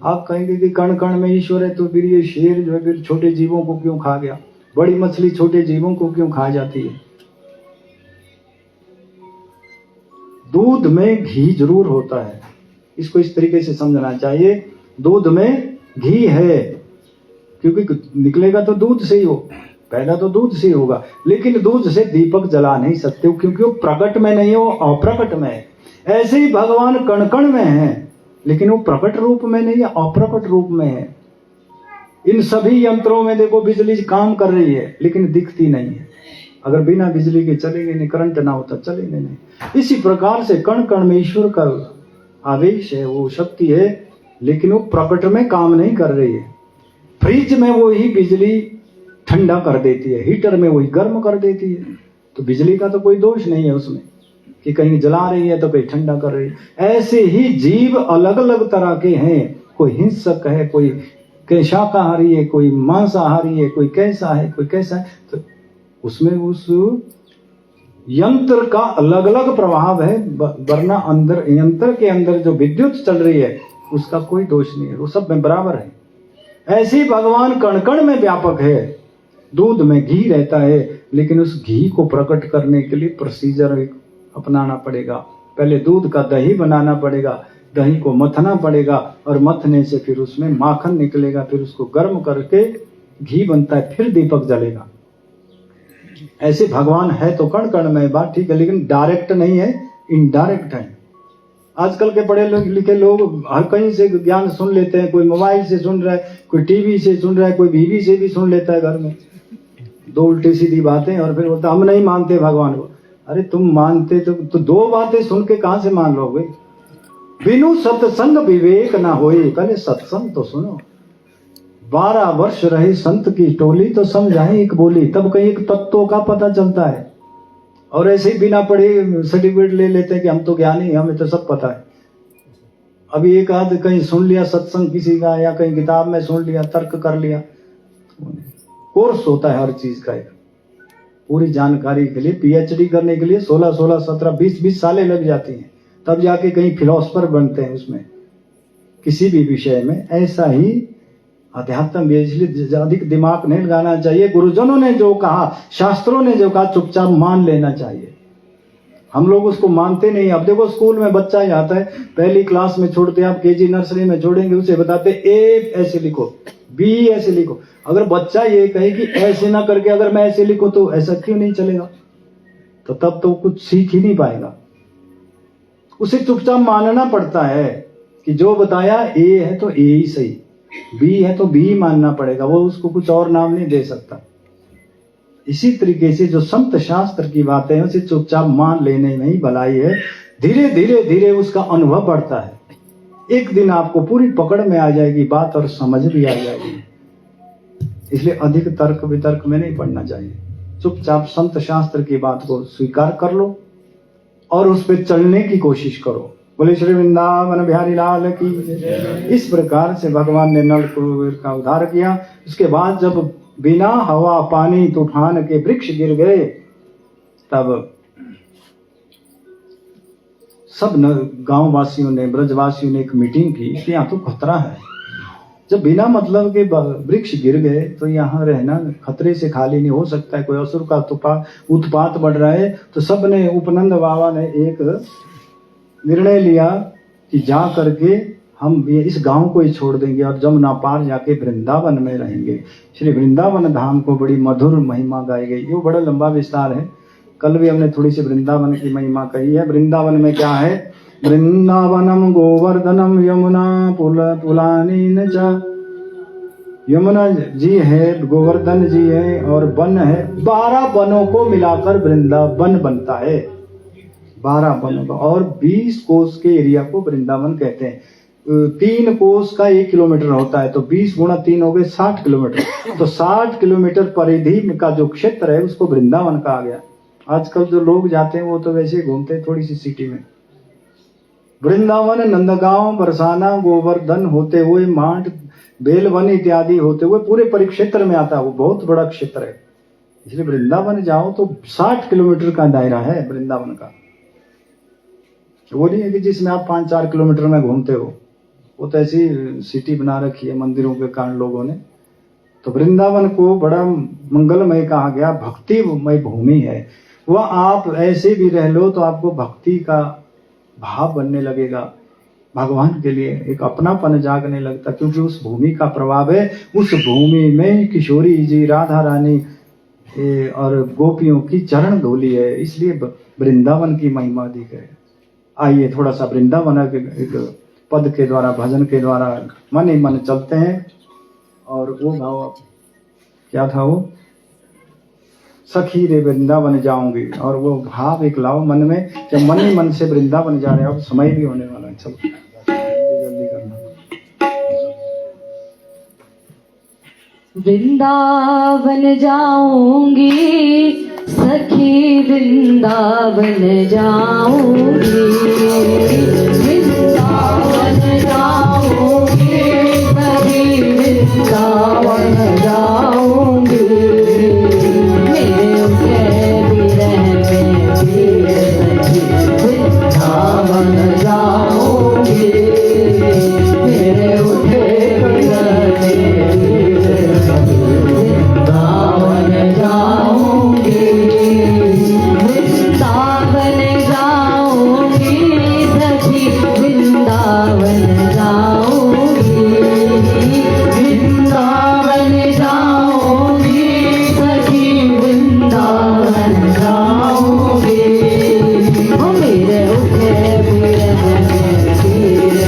आप कहेंगे कि कण कण में ईश्वर है तो फिर ये शेर जो है फिर छोटे जीवों को क्यों खा गया बड़ी मछली छोटे जीवों को क्यों खा जाती है दूध में घी जरूर होता है इसको इस तरीके से समझना चाहिए दूध में घी है क्योंकि निकलेगा तो दूध से ही हो पैदा तो दूध से होगा, लेकिन दूध से दीपक जला नहीं सकते हो, क्योंकि वो प्रकट में नहीं है, वो अप्रकट में है। ऐसे ही भगवान कण कण में है, लेकिन वो प्रकट रूप में नहीं है, अप्रकट रूप में है। इन सभी यंत्रों में देखो बिजली काम कर रही है, लेकिन दिखती नहीं है। अगर बिना बिजली के चलेंगे नहीं, करंट ना होता चलेंगे नहीं। इसी प्रकार से कण कण में ईश्वर का आवेश है, वो शक्ति है, लेकिन वो प्रकट में काम नहीं कर रही है। फ्रिज में वो ही बिजली ठंडा कर देती है, हीटर में वही गर्म कर देती है। तो बिजली का तो कोई दोष नहीं है उसमें कि कहीं जला रही है तो कहीं ठंडा कर रही है। ऐसे ही जीव अलग अलग तरह के हैं, कोई हिंसक है, कोई शाकाहारी है, कोई मांसाहारी है, कोई कैसा है, कोई कैसा है। तो उसमें उस यंत्र का अलग अलग प्रभाव है, वरना अंदर यंत्र के अंदर जो विद्युत चल रही है उसका कोई दोष नहीं है, वो सब में बराबर है। ऐसे ही भगवान कण कण में व्यापक है। दूध में घी रहता है, लेकिन उस घी को प्रकट करने के लिए प्रोसीजर अपनाना पड़ेगा। पहले दूध का दही बनाना पड़ेगा, दही को मथना पड़ेगा, और मथने से फिर उसमें माखन निकलेगा, फिर उसको गर्म करके घी बनता है, फिर दीपक जलेगा। ऐसे भगवान है तो कण कण में, बात ठीक है, लेकिन डायरेक्ट नहीं है, इनडायरेक्ट है। आजकल के पढ़े लिखे लोग हर कहीं से ज्ञान सुन लेते हैं, कोई मोबाइल से सुन रहा है, कोई टीवी से सुन रहा है, कोई बीवी से भी सुन लेता है घर में, दो उल्टी सीधी बातें, और फिर बोलता हम नहीं मानते भगवान को। अरे तुम मानते तो दो बातें सुन के कहां से मान लोगे? बिनु सत्संग विवेक ना होए, पहले सत्संग तो सुनो। 12 वर्ष रहे संत की टोली तो समझाए एक बोली, तब कहीं एक तत्वों का पता चलता है। और ऐसे ही बिना पढ़े सर्टिफिकेट ले लेते हैं कि हम तो ज्ञानी, हमें तो सब पता है। अभी एक आध कहीं सुन लिया सत्संग किसी का, या कहीं किताब में सुन लिया, तर्क कर लिया। कोर्स होता है हर चीज का, एक पूरी जानकारी के लिए पीएचडी करने के लिए 16, 17, 20 सालें लग जाती हैं, तब जाके कहीं फिलोसफर बनते हैं उसमें किसी भी विषय में। ऐसा ही अध्यात्म भी, इसलिए अधिक दिमाग नहीं लगाना चाहिए। गुरुजनों ने जो कहा, शास्त्रों ने जो कहा, चुपचाप मान लेना चाहिए। हम लोग उसको मानते नहीं। अब देखो स्कूल में बच्चा ही आता है, पहली क्लास में छोड़ते, आप केजी नर्सरी में छोड़ेंगे, उसे बताते ए ऐसे लिखो, बी ऐसे लिखो। अगर बच्चा ये कहे कि ऐसे ना करके अगर मैं ऐसे लिखो तो ऐसा क्यों नहीं चलेगा? तो तब तो कुछ सीख ही नहीं पाएगा। उसे चुपचाप मानना पड़ता है कि जो बताया ए है तो ए ही सही, बी है तो बी मानना पड़ेगा, वो उसको कुछ और नाम नहीं दे सकता। इसी तरीके से जो संत शास्त्र की बातें हैं उसे चुपचाप मान लेने में ही भलाई है। धीरे धीरे धीरे उसका अनुभव बढ़ता है, एक दिन आपको पूरी पकड़ में आ जाएगी बात और समझ भी आ जाएगी। इसलिए अधिक तर्क वितर्क में नहीं पढ़ना चाहिए। चुपचाप संत शास्त्र की बात को स्वीकार कर लो और उस पर चलने की कोशिश करो। बोले श्री वृंदावन बिहारी लाल की। इस प्रकार से भगवान ने नल कुबेर का उद्धार किया। उसके बाद जब बिना हवा पानी तूफान के वृक्ष गिर गए, तब सब गांव वासियों ने, ब्रजवासियों ने एक मीटिंग की कि यहाँ तो खतरा है। जब बिना मतलब के वृक्ष गिर गए तो यहाँ रहना खतरे से खाली नहीं हो सकता है। कोई असुर का उत्पात बढ़ रहा है। तो सब ने, उपनंद बाबा ने एक निर्णय लिया कि जा करके हम इस गांव को ही छोड़ देंगे और जमुना पार जाके वृंदावन में रहेंगे। श्री वृंदावन धाम को बड़ी मधुर महिमा गाई गई। ये बड़ा लंबा विस्तार है, कल भी हमने थोड़ी सी वृंदावन की महिमा कही है। वृंदावन में क्या है? वृंदावनम गोवर्धनम यमुना पुलानी न च। यमुना जी है, गोवर्धन जी है और वन है। 12 वनों को मिलाकर वृंदावन बनता है। 12 वनों का, और 20 कोस के एरिया को वृंदावन कहते हैं। 3 कोस का 1 किलोमीटर होता है, तो 20 गुणा 3 हो गए 60 किलोमीटर। तो 60 किलोमीटर परिधि का जो क्षेत्र है उसको वृंदावन कहा गया। आजकल जो लोग जाते हैं वो तो वैसे ही घूमते हैं थोड़ी सी सिटी में। वृंदावन, नंदगांव, बरसाना, गोवर्धन होते हुए मांड, बेलवन इत्यादि होते हुए पूरे परिक्षेत्र में आता है। वो बहुत बड़ा क्षेत्र है, इसलिए वृंदावन जाओ तो 60 किलोमीटर का दायरा है वृंदावन का। वो नहीं है कि जिसमें आप 5-4 किलोमीटर में घूमते हो। वो तो ऐसी सिटी बना रखी है मंदिरों के कारण लोगों ने। तो वृंदावन को बड़ा मंगलमय कहा गया, भक्तिमय भूमि है। वह आप ऐसे भी रह लो तो आपको भक्ति का भाव बनने लगेगा, भगवान के लिए एक अपनापन जागने लगता, क्योंकि उस भूमि का प्रभाव है। उस भूमि में किशोरी जी, राधा रानी, और गोपियों की चरण धूली है, इसलिए वृंदावन की महिमा अधिक है। आइए थोड़ा सा वृंदावन के एक पद के द्वारा, भजन के द्वारा मन ही मन चलते हैं। और वो भाव क्या था, वो सखी रे वृंदावन जाऊंगी, और वो भाव एक लाओ मन में, जब मन ही मन से वृंदावन जा रहे हो। अब समय भी होने वाला है, चलो जल्दी करना। वृंदावन जाऊंगी सखी, वृंदावन जाऊंगी, वृंदावन जाऊंगी सखी, वृंदावन जाऊंगी, मेरे उठे विरह में पीर सखी, वृंदावन जाऊंगी, मेरे उठे विरह में वृंदावन जाऊंगी, वृंदावन जाऊंगी सखी, वृंदावन जाऊंगी, वृंदावन जाऊंगी सखी, वृंदावन जाऊंगी, ओ मेरे उठे विरह में पीर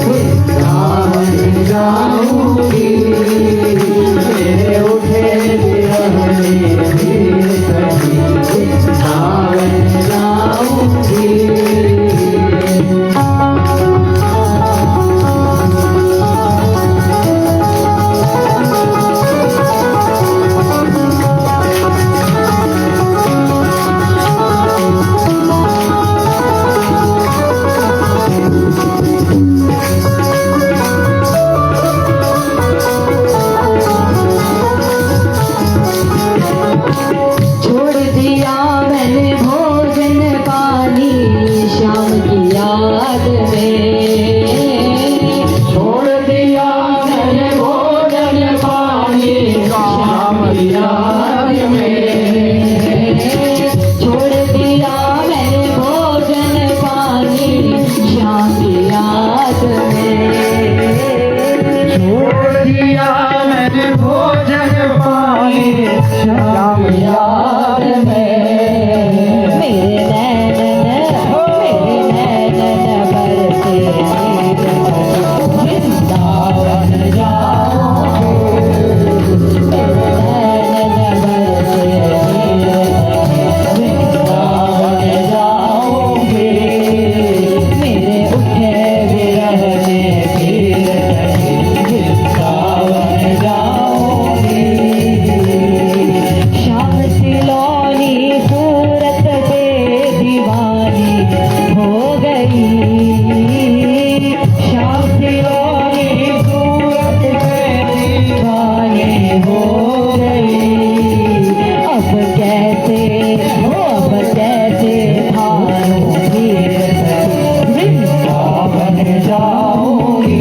वृंदावन जाऊंगी, मेरे उठे विरह में पीर वृंदावन जाऊंगी। छोड़ दिया मैंने भोजन पानी शाम की याद में, छोड़ दिया मैंने भोजन पानी शाम की याद में, छोड़ दिया मैंने भोजन पानी शाम की याद में, छोड़ दिया मैंने भोजन पानी शाम याद में, मेरे नैनन बरसे वृंदावन जाऊंगी, नैनन बरसे वृंदावन जाऊंगी, मेरे उठे विरह में पीर वृंदावन जाऊंगी, श्याम सिलौनी सूरत पे दीवानी हो गई, श्याम सिलौनी सूरत पे दीवानी हो गई, अब कैसे भारूं फिर वृंदावन जाऊंगी,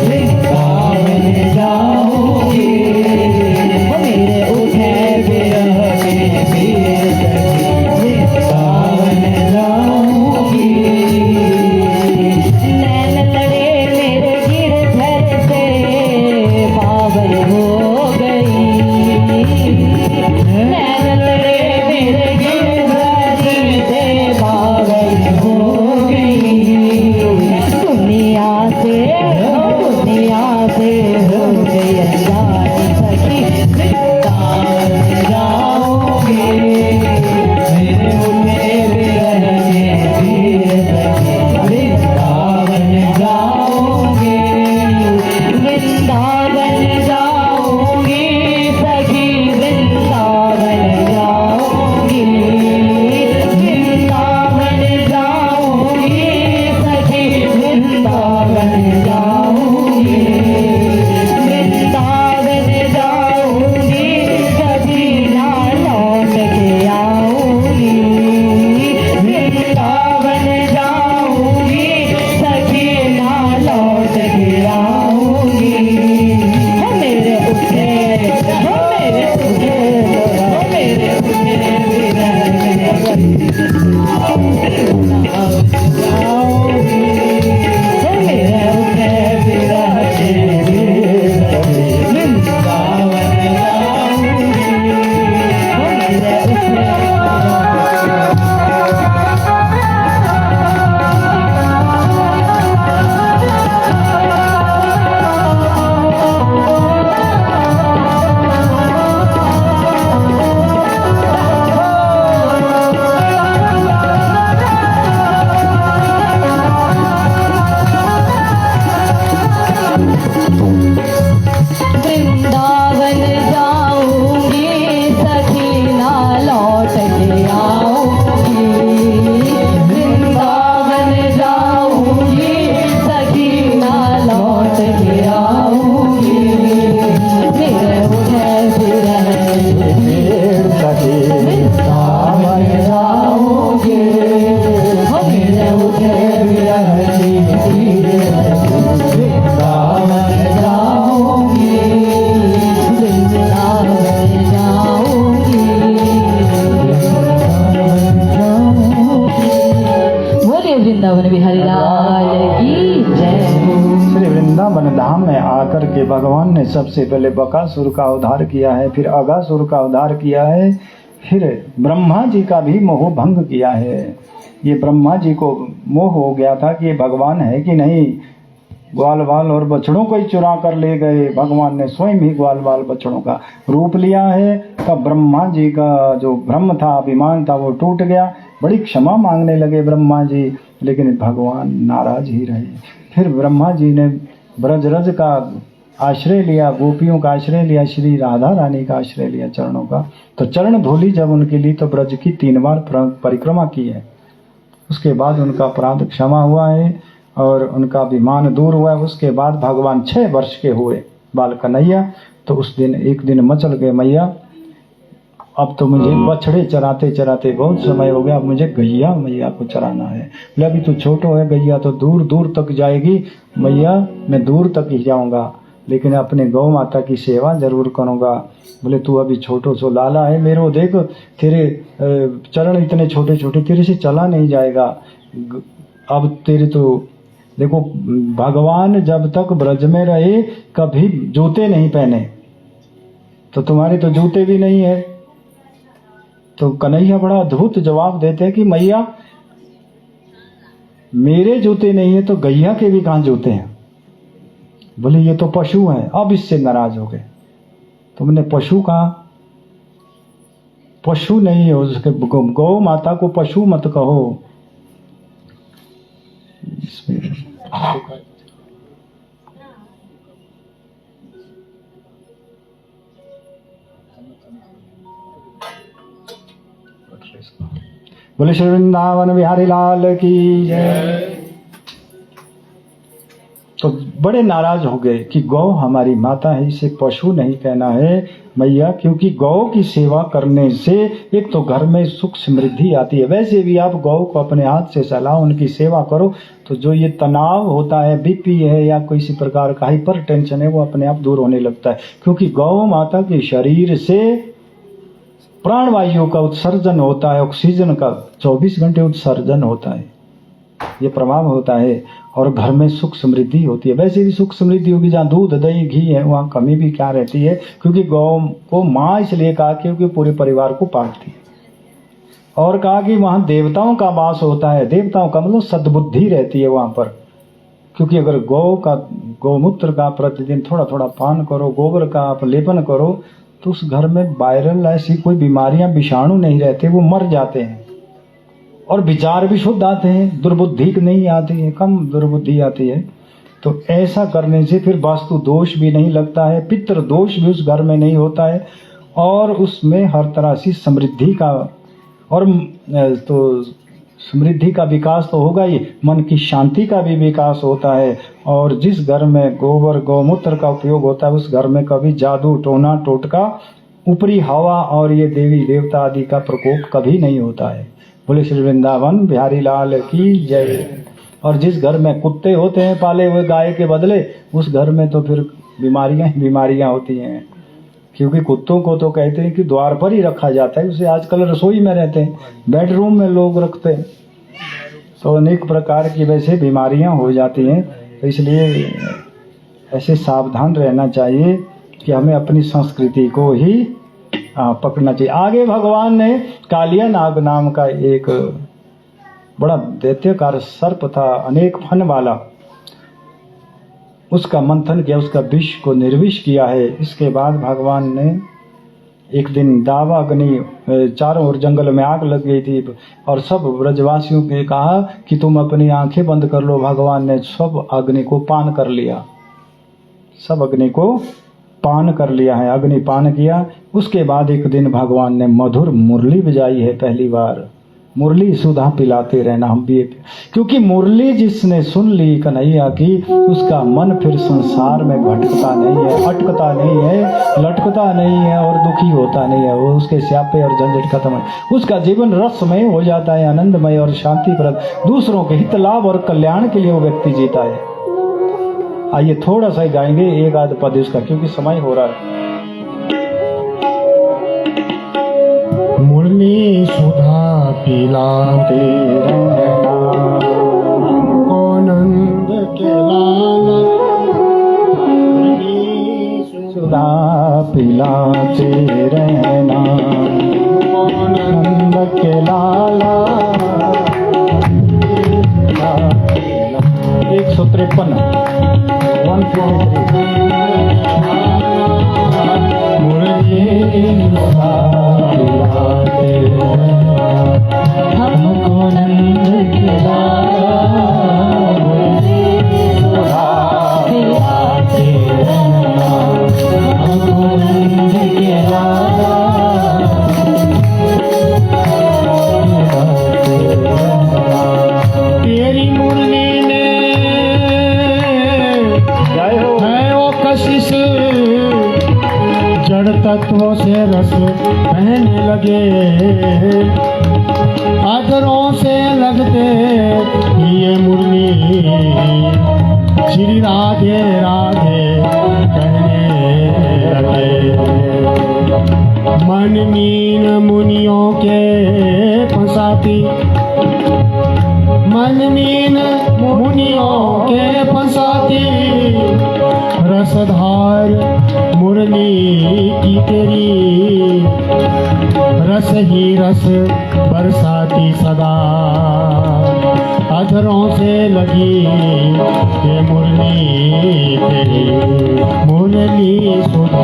वृंदावन जाऊंगी, मेरे उठे विरह में पीर वृंदावन जाऊंगी, नैन लड़े मेरे गिरधर से पावन हो गई, नैन लड़े मेरे गिरधर से पावन हो गई, दुनिया से हो गई अनजानी सखी, वृंदावन जाऊंगी, मेरे उठे विरह में पीर वृंदावन जाऊंगी, वृंदावन जाऊंगी सखी, वृंदावन जाऊंगी, वृंदावन जाऊंगी सखी, वृंदावन जाऊंगी, वृंदावन जाऊंगी कभी ना लौट के आऊंगी, वृंदावन जाऊंगी सखी ना लौट के आऊंगी, मेरे उठे मेरे उठे मेरे उठे विरह में जाऊंगी, मेरे उठे विरह में सखी वृंदावन जाऊंगी मेरे उठे विरह की पीर सखी वृंदावन जाऊंगी वृंदावन जाऊंगी बोले वृंदावन बिहारी लाल की जय। श्री वृंदावन धाम में आकर के भगवान ने सबसे पहले बकासुर का उद्धार किया है, फिर अगासुर का उद्धार किया है, फिर ब्रह्मा जी का भी मोह भंग किया है। ये ब्रह्मा जी को मोह हो गया था कि ये भगवान है कि नहीं, ग्वाल बाल और बछड़ों को ही चुरा कर ले गए। भगवान ने स्वयं ही ग्वाल बाल बछड़ों का रूप लिया है। तब ब्रह्मा जी का जो भ्रम था, अभिमान था, वो टूट गया। बड़ी क्षमा मांगने लगे ब्रह्मा जी, लेकिन भगवान नाराज ही रहे। फिर ब्रह्मा जी ने ब्रजरज का आश्रय लिया, गोपियों का आश्रय लिया, श्री राधा रानी का आश्रय लिया चरणों का। तो चरण धूली जब उनके लिए तो ब्रज की 3 बार परिक्रमा की है। उसके बाद उनका अपराध क्षमा हुआ है और उनका अभिमान दूर हुआ है। उसके बाद भगवान 6 वर्ष के हुए बाल कन्हैया। तो उस दिन एक दिन मचल गए, मैया अब तो मुझे बछड़े चराते चराते बहुत समय हो गया, अब मुझे गैया मैया को चराना है। बोले अभी तो छोटो है, गैया तो दूर दूर तक जाएगी, मैया मैं दूर तक ही जाऊंगा, लेकिन अपने गौ माता की सेवा जरूर करूंगा। बोले तू अभी छोटो सो लाला है, मेरे देख तेरे चरण इतने छोटे छोटे, तेरे से चला नहीं जाएगा। अब तेरे तो देखो भगवान जब तक ब्रज में रहे कभी जूते नहीं पहने, तो तुम्हारे तो जूते भी नहीं है। तो कन्हैया बड़ा अद्भुत जवाब देते हैं कि मैया मेरे जूते नहीं है तो गैया के भी कहां जूते हैं। बोले ये तो पशु है। अब इससे नाराज हो गए, तुमने पशु कहा, पशु नहीं हो, उसके गौ माता को पशु मत कहो। बोले श्री वृंदावन बिहारी लाल की जय। तो बड़े नाराज हो गए कि गौ हमारी माता है, इसे पशु नहीं कहना है मैया, क्योंकि गौ की सेवा करने से एक तो घर में सुख समृद्धि आती है। वैसे भी आप गौ को अपने हाथ से चलाओ, उनकी सेवा करो, तो जो ये तनाव होता है, बीपी है या किसी प्रकार का हाइपर टेंशन है, वो अपने आप दूर होने लगता है। क्योंकि गौ माता के शरीर से प्राणवायु का उत्सर्जन होता है, ऑक्सीजन का 24 घंटे उत्सर्जन होता है, ये प्रभाव होता है, और घर में सुख समृद्धि होती है। वैसे भी सुख समृद्धि होगी, जहाँ दूध दही घी है वहाँ कमी भी क्या रहती है, क्योंकि गौ को माँ इसलिए कहा क्योंकि पूरे परिवार को पालती है। और कहा कि वहाँ देवताओं का वास होता है, देवताओं का मतलब सद्बुद्धि रहती है वहाँ पर। क्योंकि अगर गौमूत्र का प्रतिदिन थोड़ा थोड़ा पान करो, गोबर का आप लेपन करो, तो उस घर में वायरल ऐसी कोई बीमारियां, विषाणु नहीं रहते, वो मर जाते हैं। और विचार भी शुद्ध आते हैं, दुर्बुद्धि नहीं आती है, कम दुर्बुद्धि आती है। तो ऐसा करने से फिर वास्तु दोष भी नहीं लगता है, पितृ दोष भी उस घर में नहीं होता है, और उसमें हर तरह से समृद्धि का और तो समृद्धि का विकास तो होगा ही, मन की शांति का भी विकास होता है। और जिस घर में गोबर गौमूत्र का उपयोग होता है, उस घर में कभी जादू टोना टोटका, ऊपरी हवा और ये देवी देवता आदि का प्रकोप कभी नहीं होता है। बोले श्री वृंदावन बिहारी लाल की जय। और जिस घर में कुत्ते होते हैं पाले हुए गाय के बदले, उस घर में तो फिर बीमारियां होती हैं। क्योंकि कुत्तों को तो कहते हैं कि द्वार पर ही रखा जाता है, उसे आजकल रसोई में रहते हैं, बेडरूम में लोग रखते हैं, तो अनेक प्रकार की वैसे बीमारियां हो जाती हैं। तो इसलिए ऐसे सावधान रहना चाहिए कि हमें अपनी संस्कृति को ही पकड़ना चाहिए। आगे भगवान ने कालिया नाग नाम का एक बड़ा दैत्यकार सर्प था, अनेक फन वाला, उसका मंथन किया, उसका विष को निर्विष किया है। इसके बाद भगवान ने एक दिन दावा अग्नि, चारों ओर जंगल में आग लग गई थी, और सब ब्रजवासियों ने कहा कि तुम अपनी आंखें बंद कर लो। भगवान ने सब अग्नि को पान कर लिया, सब अग्नि को पान कर लिया है, अग्नि पान किया। उसके बाद एक दिन भगवान ने मधुर मुरली बजाई है पहली बार, मुरली सुधा पिलाते रहना। हम भी क्योंकि मुरली जिसने सुन ली कन्हैया की, उसका मन फिर संसार में भटकता नहीं है, अटकता नहीं है, लटकता नहीं है और दुखी होता नहीं है। वो उसके स्यापे और झंझट खत्म है, उसका जीवन रसमय हो जाता है, आनंदमय और शांतिप्रद। दूसरों के हित लाभ और कल्याण के लिए वो व्यक्ति जीता है। आइए थोड़ा सा ही गाएंगे एक आध पद इसका, क्योंकि समय हो रहा है। मुरली सुधा पिलाते रहना, आनंद के लाला। मुरली सुधा पिलाते रहना, आनंद के लाला। 153 हमको नंद के लाला, पिलाते रहना, हमको नंद के लाला, तेरी मुरली ने है वो कशिश, जड़ तत्वों से रस बहने लगे, अधरों से लगते ये मुरली श्री राधे राधे कहने लगे। मन मीन मुनियों के फंसाती, मन मीन मुनियों के फंसाती, रसधार मुरली की तेरी, रस ही रस बरसाती सदा। अधरों से लगी ये मुरली तेरी, मुरली सुधा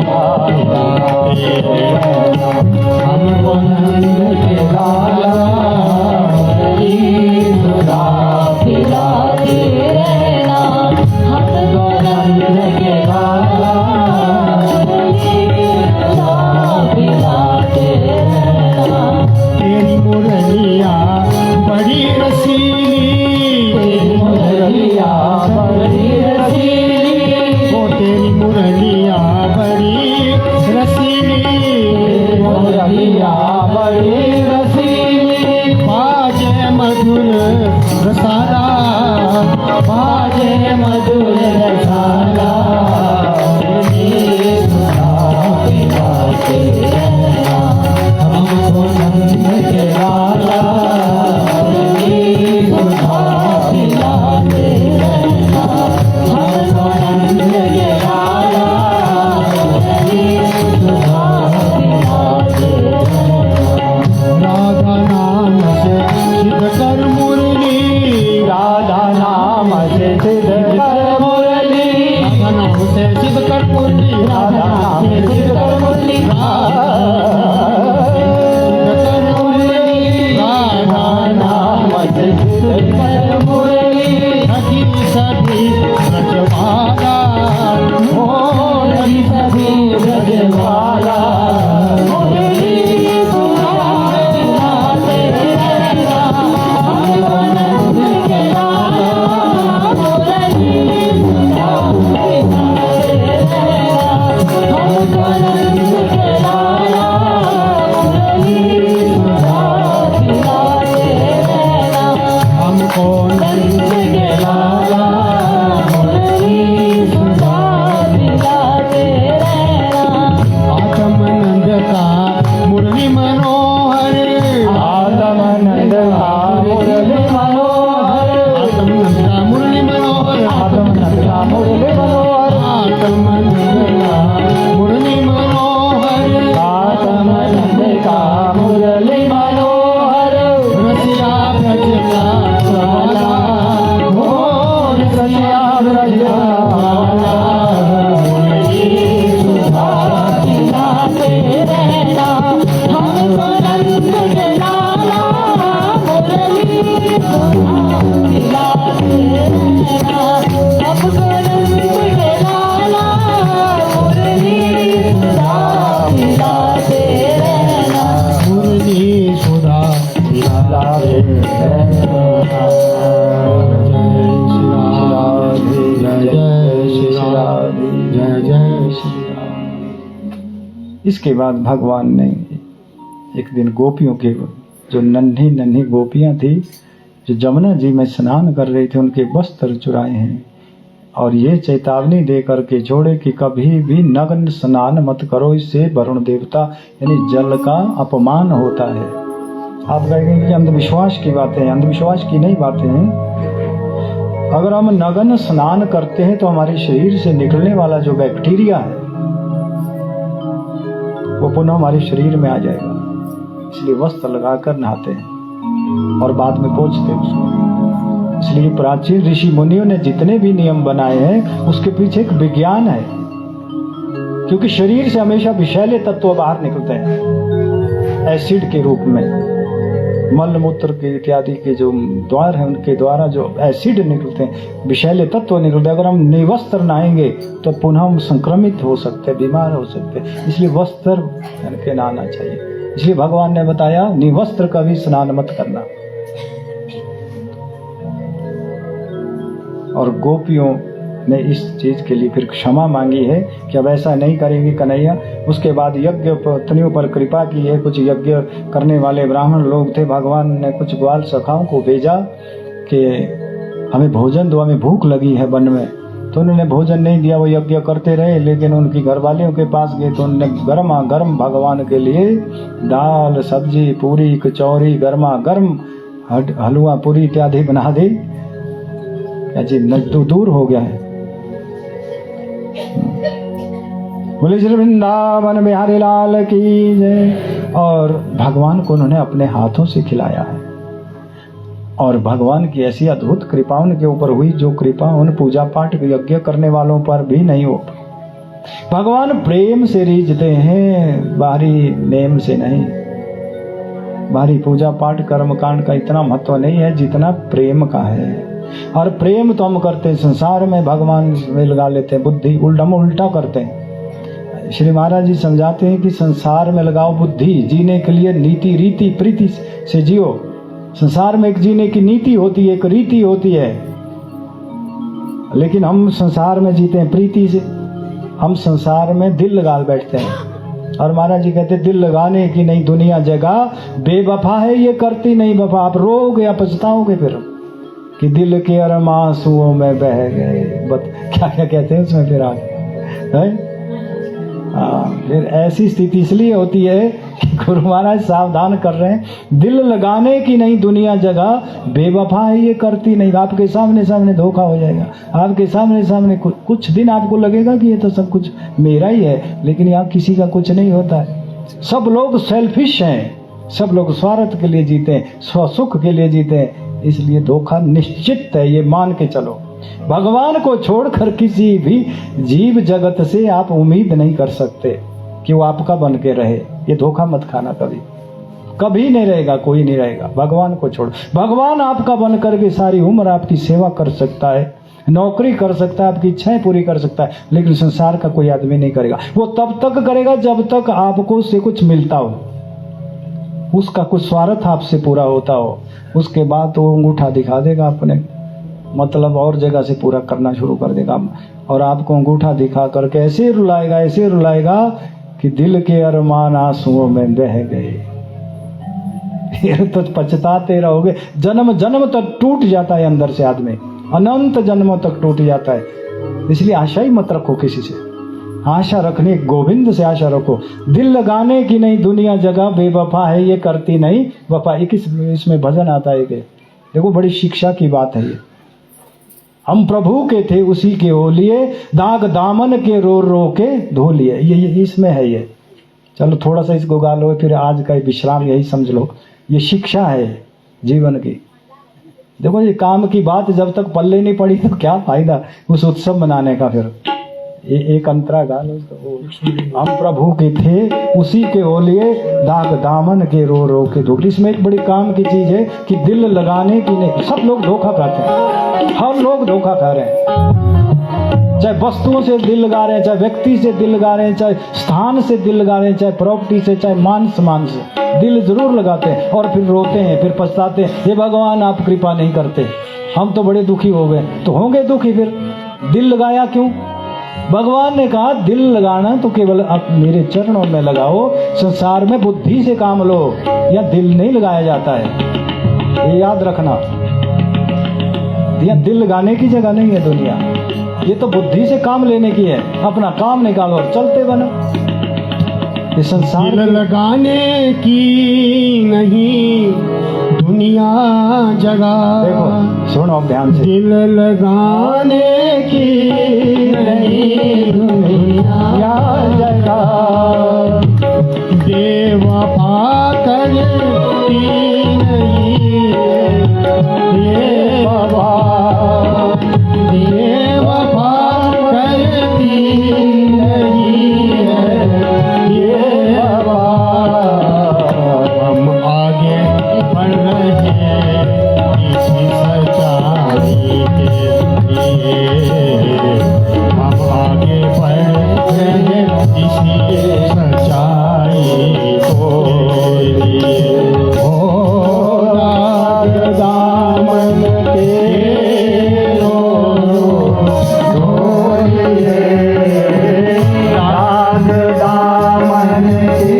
हमको नंद के लाला, सुधा पिलाते रहना, हमको नंद के लाला, सुधा पिलाते रहना। तेरी मुरलिया बड़ी रसीली, तेरी मुरलिया बड़ी रसीली, ओ तेरी मुरलिया बड़ी रसीली, मुरलिया बड़ी रसीली, बाजे मधुर इसके बाद भगवान ने एक दिन गोपियों के, जो नन्ही नन्ही गोपियां थी जो जमुना जी में स्नान कर रही थी, उनके वस्त्र चुराए हैं और ये चेतावनी दे करके छोड़े कि कभी भी नग्न स्नान मत करो, इससे वरुण देवता यानी जल का अपमान होता है। आप कहेंगे कि अंधविश्वास की बातें हैं, अंधविश्वास की नहीं बातें हैं। अगर हम नग्न स्नान करते हैं तो हमारे शरीर से निकलने वाला जो बैक्टीरिया है वो पुनः हमारे शरीर में आ जाएगा, इसलिए वस्त्र लगाकर नहाते हैं और बाद में पोंछते हैं उसको। इसलिए प्राचीन ऋषि मुनियों ने जितने भी नियम बनाए हैं उसके पीछे एक विज्ञान है, क्योंकि शरीर से हमेशा विषैले तत्व बाहर निकलते हैं एसिड के रूप में। मल मूत्र के इत्यादि के जो द्वार है उनके द्वारा जो एसिड निकलते हैं, विषैले तत्व निकलते हैं। अगर हम निवस्त्र नहाएंगे तो पुनः हम संक्रमित हो सकते हैं, बीमार हो सकते हैं, इसलिए वस्त्र पहन के नहाना चाहिए। इसलिए भगवान ने बताया निवस्त्र कभी स्नान मत करना। और गोपियों ने इस चीज के लिए फिर क्षमा मांगी है कि अब ऐसा नहीं करेंगे कन्हैया। उसके बाद यज्ञ पत्नियों पर कृपा की है, कुछ यज्ञ करने वाले ब्राह्मण लोग थे, भगवान ने कुछ ग्वाल सखाओं को भेजा कि हमें भोजन दो, हमें भूख लगी है वन में। तो उन्होंने भोजन नहीं दिया, वो यज्ञ करते रहे। लेकिन उनकी घरवालियों के पास गए तो उन्होंने गर्मा गर्म भगवान के लिए दाल सब्जी पूरी कचौरी गर्मा गर्म हलवा पूरी इत्यादि बना दी। जी दूर हो गया है। बोले श्री वृंदावन बिहारी लाल की जय। और भगवान को उन्होंने अपने हाथों से खिलाया है। और भगवान की ऐसी अद्भुत कृपा उनके ऊपर हुई, जो कृपा उन पूजा पाठ यज्ञ करने वालों पर भी नहीं हो। भगवान प्रेम से रीझते हैं, बाहरी नेम से नहीं। बाहरी पूजा पाठ कर्म कांड का इतना महत्व नहीं है जितना प्रेम का है। और प्रेम तो हम करते हैं संसार में, भगवान में लगा लेते हैं बुद्धि, उल्टा करते हैं। श्री महाराज जी समझाते हैं कि संसार में लगाओ बुद्धि, जीने के लिए नीति रीति प्रीति से जियो। संसार में एक जीने की नीति होती है, एक रीति होती है, लेकिन हम संसार में जीते हैं प्रीति से। हम संसार में दिल लगा बैठते हैं। और महाराज जी कहते हैं दिल लगाने की नहीं दुनिया जगह, बेवफा है ये करती नहीं वफा। आप रोगे या पछताओगे फिर कि दिल के अरमांसुओं में बह गए। क्या क्या कहते हैं उसमें फिर आगे फिर ऐसी स्थिति इसलिए होती है कि गुरु महाराज सावधान कर रहे हैं, दिल लगाने की नहीं दुनिया जगह, बेवफा है ये करती नहीं। आपके सामने सामने धोखा हो जाएगा, आपके सामने सामने कुछ दिन आपको लगेगा कि ये तो सब कुछ मेरा ही है, लेकिन यहाँ किसी का कुछ नहीं होता है। सब लोग सेल्फिश हैं, सब लोग स्वार्थ के लिए जीते हैं, स्वसुख के लिए जीते हैं। इसलिए धोखा निश्चित है, ये मान के चलो। भगवान को छोड़कर किसी भी जीव जगत से आप उम्मीद नहीं कर सकते कि वो आपका बन के रहे। ये धोखा मत खाना, कभी कभी नहीं रहेगा, कोई नहीं रहेगा। भगवान को छोड़, भगवान आपका बन करके सारी उम्र आपकी सेवा कर सकता है, नौकरी कर सकता है, आपकी इच्छाएं पूरी कर सकता है, लेकिन संसार का कोई आदमी नहीं करेगा। वो तब तक करेगा जब तक आपको उससे कुछ मिलता हो, उसका कुछ स्वार्थ आपसे पूरा होता हो। उसके बाद तो अंगूठा दिखा देगा अपने, मतलब और जगह से पूरा करना शुरू कर देगा और आपको अंगूठा दिखा करके ऐसे रुलाएगा कि दिल के अरमान आंसुओं में बह गए। तो पछताते रहोगे। जन्म जन्म तक टूट जाता है अंदर से आदमी, अनंत जन्मों तक टूट जाता है। इसलिए आशा ही मत रखो किसी से, आशा रखने गोविंद से आशा रखो। दिल लगाने की नहीं दुनिया जगह, बेवफा है ये करती नहीं वफा। इसमें भजन आता है कि देखो बड़ी शिक्षा की बात है ये। हम प्रभु के थे उसी के हो लिए, दाग दामन के रो रो के धो लिए। ये इसमें है ये। चलो थोड़ा सा इसको गा लो, फिर आज का विश्राम यही समझ लो। ये शिक्षा है जीवन की। देखो ये काम की बात जब तक पल्ले नहीं पड़ी तो क्या फायदा उस उत्सव मनाने का। फिर एक अंतरा गा लो। हम प्रभु के थे उसी के हो लिए, दाग दामन के रो रो के धो। इसमें एक बड़ी काम की चीज है कि दिल लगाने की नहीं। सब लोग धोखा खाते हैं, हर लोग धोखा खा रहे हैं। चाहे वस्तुओं से दिल लगा रहे हैं, चाहे व्यक्ति से दिल लगा रहे हैं, चाहे स्थान से दिल लगा रहे हैं, चाहे प्रॉपर्टी से, चाहे मान सम्मान से दिल जरूर लगाते हैं और फिर रोते हैं, फिर पछताते हैं, ये भगवान आप कृपा नहीं करते, हम तो बड़े दुखी हो गए। तो होंगे दुखी, फिर दिल लगाया क्यों? भगवान ने कहा दिल लगाना तो केवल आप मेरे चरणों में लगाओ, संसार में बुद्धि से काम लो, या दिल नहीं लगाया जाता है, ये याद रखना। दिल लगाने की जगह नहीं है दुनिया, ये तो बुद्धि से काम लेने की है। अपना काम निकालो और चलते बनो। ये संसार दिल लगाने की नहीं दुनिया जगह। देखो सुनो अब ध्यान से, दिल लगाने की नहीं दुनिया जगह, बेवफा करती नहीं ये बाबा, बेवफा करती नहीं ये बाबा। हम आगे बढ़ रहे हैं इसी सच्चाई के लिए, हम आगे बढ़ रहे हैं इसी सच्चाई को लिए। ओ राग दामन के राग दामन के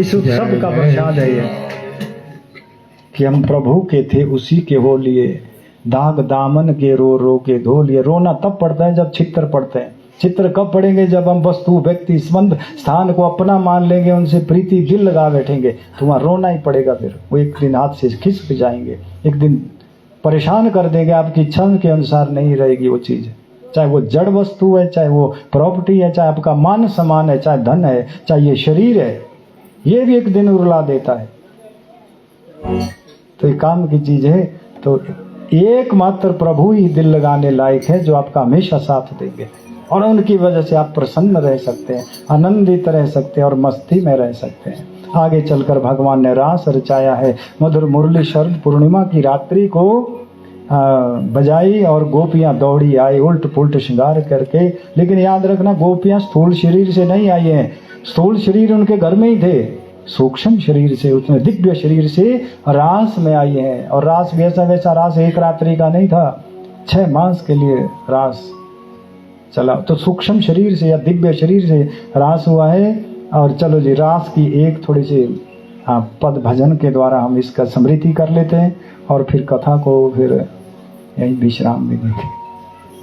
इस उत्सव का प्रसाद है ये कि हम प्रभु के थे उसी के हो लिए, दाग दामन के रो रो के धो लिए। रोना तब पड़ता है जब चित्र पड़ते हैं। चित्र कब पड़ेंगे? जब हम वस्तु व्यक्ति संबंध स्थान को अपना मान लेंगे, उनसे प्रीति दिल लगा बैठेंगे तो वहाँ रोना ही पड़ेगा। फिर वो एक दिन हाथ से खिसक जाएंगे, एक दिन परेशान कर देंगे, आपकी इच्छा के अनुसार नहीं रहेगी वो चीज़, चाहे वो जड़ वस्तु है, चाहे वो प्रॉपर्टी है, चाहे आपका मान सम्मान है, चाहे धन है, चाहे ये शरीर है, ये भी एक दिन उरुला देता है। तो ये काम की चीज है। तो एकमात्र प्रभु ही दिल लगाने लायक है, जो आपका हमेशा साथ देंगे और उनकी वजह से आप प्रसन्न रह सकते हैं, आनंदित रह सकते हैं और मस्ती में रह सकते हैं। आगे चलकर भगवान ने रास रचाया है। मधुर मुरली शरद पूर्णिमा की रात्रि को बजाई और गोपियां दौड़ी आई उल्ट पुल्ट श्रृंगार करके। लेकिन याद रखना, गोपियां स्थूल शरीर से नहीं आई हैं, स्थूल शरीर उनके घर में ही थे, सूक्ष्म शरीर से, उसने दिव्य शरीर से रास में आई है। और रास वैसा वैसा रास एक रात्रि का नहीं था, 6 मास के लिए रास चला। तो सूक्ष्म शरीर से या दिव्य शरीर से रास हुआ है। और चलो जी, रास की एक थोड़ी सी पद भजन के द्वारा हम इसका स्मृति कर लेते हैं और फिर कथा को फिर यही विश्राम देंगे।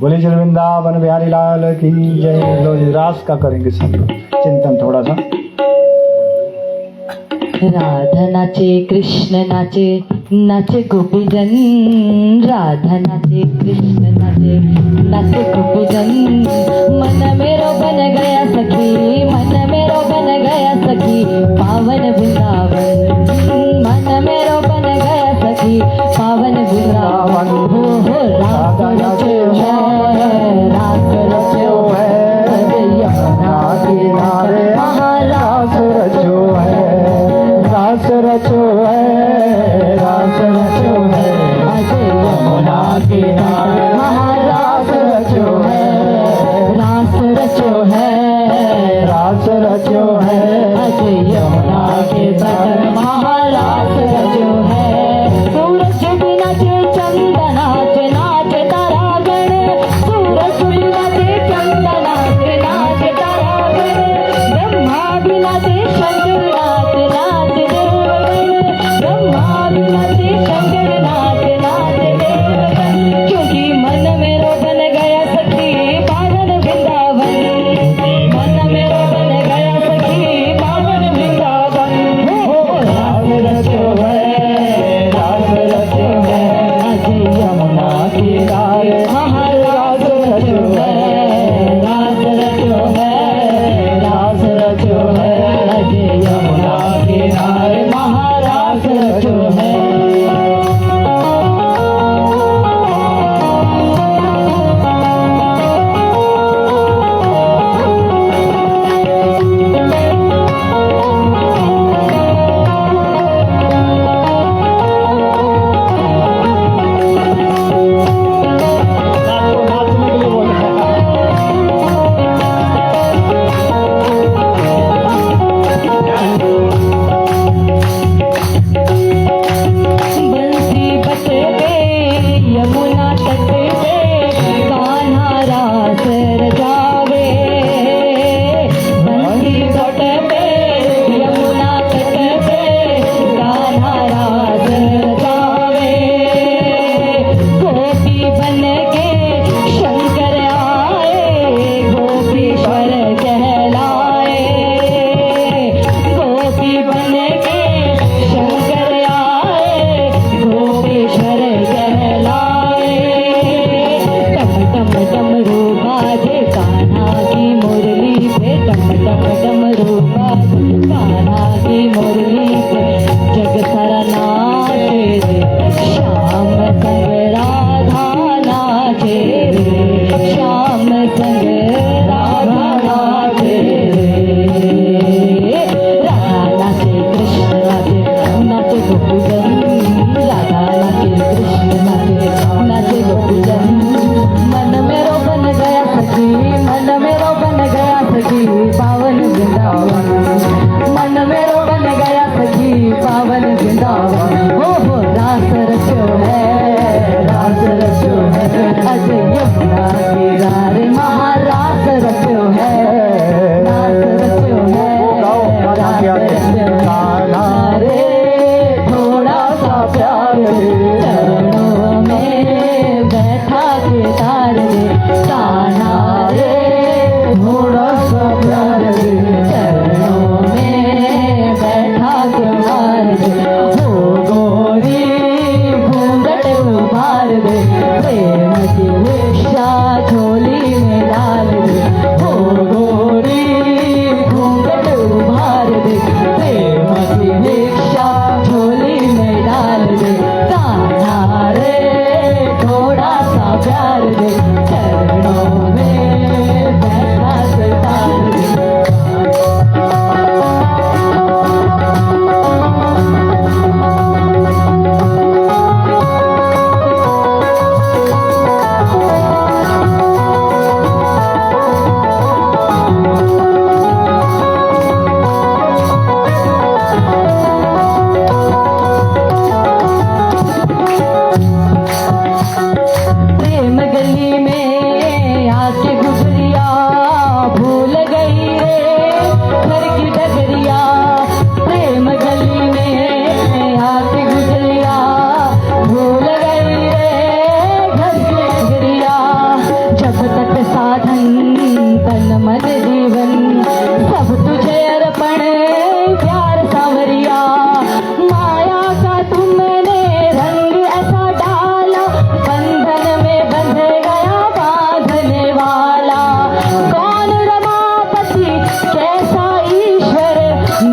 बोले श्री वृंदावन बिहारी लाल की जय। लो जी, रास का करेंगे सब लोग चिंतन थोड़ा सा। राधा नाचे कृष्ण नाचे, नाचे गोपीजन। राधा नाचे कृष्ण नाचे, नाचे गोपीजन। मन मेरो बन गया सखी, मन मेरो बन गया सखी, पावन वृंदावन। मन मेरो बन गया सखी, पावन वृंदावन। हो रास रचो है, रास रचो है, यमुना किनारे महारास रचो है, रास रचो है, रास रचो है, यमुना किनारे महारास रचो है, रास रचो है, रास रचो है, यमुना के तट महारास रचो है। सूरज भी नाचे चंदा नाचे, नाचे तारागण। सूरज भी नाचे चंदा नाचे, नाचे तारागण। ब्रह्मा भी नाचे शंकर नाचे, नाचे देवगण। ब्रह्मा भी नाचे शंकर नाचे, नाचे देवगण। क्योंकि मन मेरो बन गया सखी पावन वृंदावन। मन मेरो बन गया सखी पावन वृंदावन। हो रास रचो है, रास रचो है, अजय यमुना किनारे महारास रचो है, रास रचो है, रास रचो है, अजय उभार दे, प्रेम की भिक्षा झोली में डाल दे, हो गोरी घूंघट उभार दे, प्रेम की भिक्षा झोली में डाल दे, कान्हा रे थोड़ा सा प्यार दे, चरणों में बैठा सितार दे। प्रेम गली में आके गुजरिया भूल गई रे घर की डगरिया, प्रेम गली में आके गुजरिया भूल गई रे घर की डगरिया। जब तक साधन तन मन जीवन सब तुझे अर्पण प्यार सांवरिया, माया का तुमने रंग ऐसा डाला, बंधन में बंध गया बांधने वाला। कौन रमापति कैसा ईश्वर,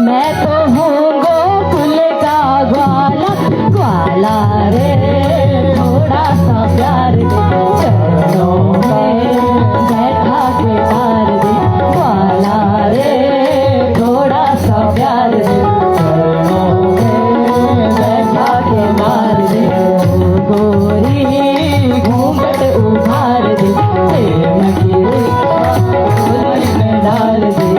मैं तो हूँ गोकुल का ग्वाला, ग्वाला रे थोड़ा सा प्यार दे, चरणों में बैठा के तार दे, ग्वाला रे थोड़ा सा प्यार दे, चरणों में बैठा के तार दे, गोरी घूंघट उभार दे, प्रेम की भिक्षा झोली में डाल दे।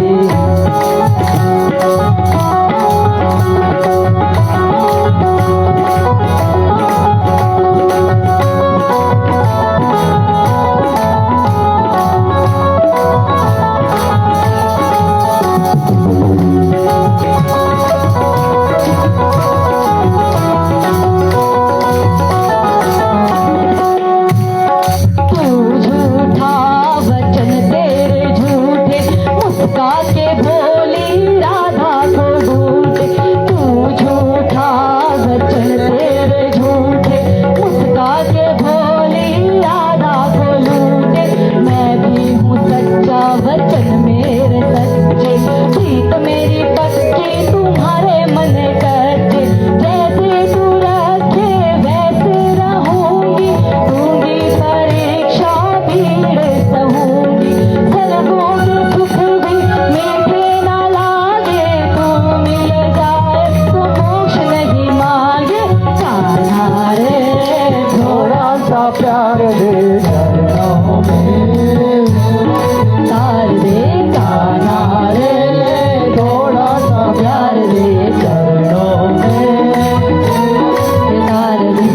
तू झूठा वचन तेरे झूठे, मुस्का के भोली राधा को ढूंढे, तू झूठा वचन तेरे झूठे, मुस्का के भोली राधा को लूटे, मैं भी हूँ सच्चा वचन मेरे सच्चे, प्रीत मेरी पक्की तुम्हारे मन कच्चे, जैसे तू रखे वैसे रहूंगी, दूंगी परीक्षा भीड़ सहूंगी, स्वर्गों के सुख भी मीठे ना लागे, तू मिल जाए तो मोक्ष नहीं मांगे, कान्हा रे थोड़ा सा प्यार दे, चरणों में तार दे, कान्हा रे थोड़ा सा प्यार दे, चरणों में तार दे।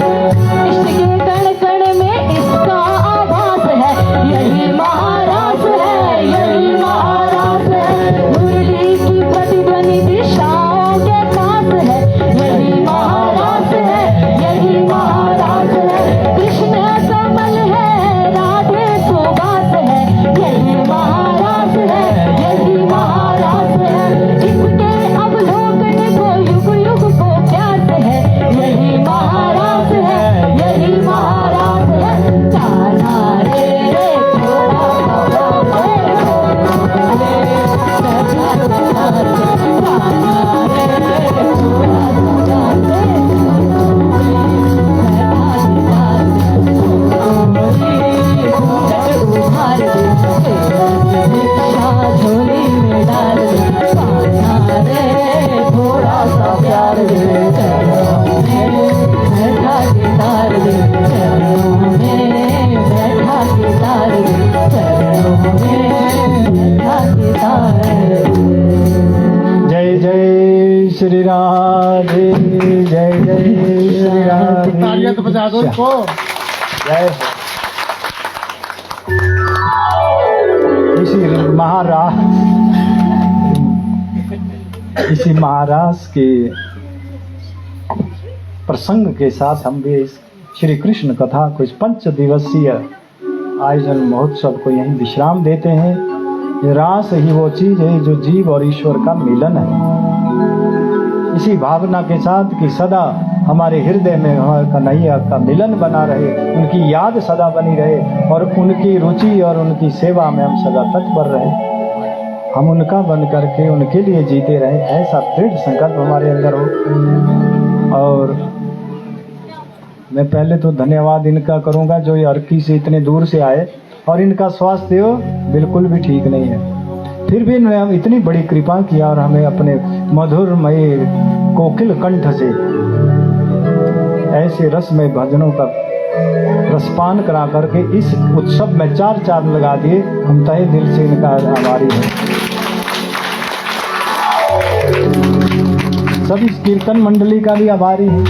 इश्क के कण कण में इसका आभास है, यही महारास है, यही महारास है, मुरली की प्रतिध्वनि दिशाओं के पास है, यही महारास है, यही महारास है, कृष्ण कमल है, राधे सुबास है, यही महारास है, यही महारास है, इसके अवलोकन को युग युग को प्यास है, यही महारास है, यही महारास है, कान्हा रे थोड़ा सा प्यार दे, कान्हा रे थोड़ा सा प्यार दे, उभार दे, भिक्षा झोली में डाल दे, कान्हा रे थोड़ा सा प्यार दे, चरणों में बैठा के तार दे, चरणों में बैठा के तार दे, चरणों में बैठा के तार दे। जय जय श्री राधे, जय जय श्री राधे। तालियां तो बजा दो उसको। जय हो। इसी महाराज के प्रसंग के साथ हम भी इस श्री कृष्ण कथा को इस 5 दिवसीय आयोजन महोत्सव को यहीं विश्राम देते हैं। ये रास ही वो चीज है जो जीव और ईश्वर का मिलन है। इसी भावना के साथ कि सदा हमारे हृदय में हमारे कन्हैया का मिलन बना रहे, उनकी याद सदा बनी रहे और उनकी रुचि और उनकी सेवा में हम सदा तत्पर रहे। हम उनका बन करके उनके लिए जीते रहे, ऐसा दृढ़ संकल्प हमारे अंदर हो। और मैं पहले तो धन्यवाद इनका करूंगा जो ये अर्की से इतने दूर से आए और इनका स्वास्थ्य बिल्कुल भी ठीक नहीं है, फिर भी इन्होंने इतनी बड़ी कृपा किया और हमें अपने मधुरमय कोकिल कंठ से ऐसे रसमय भजनों का रसपान करा करके इस उत्सव में 4 चांद लगा दिए। हम तहे दिल से इनका आभारी हैं। सभी कीर्तन मंडली का भी आभारी है।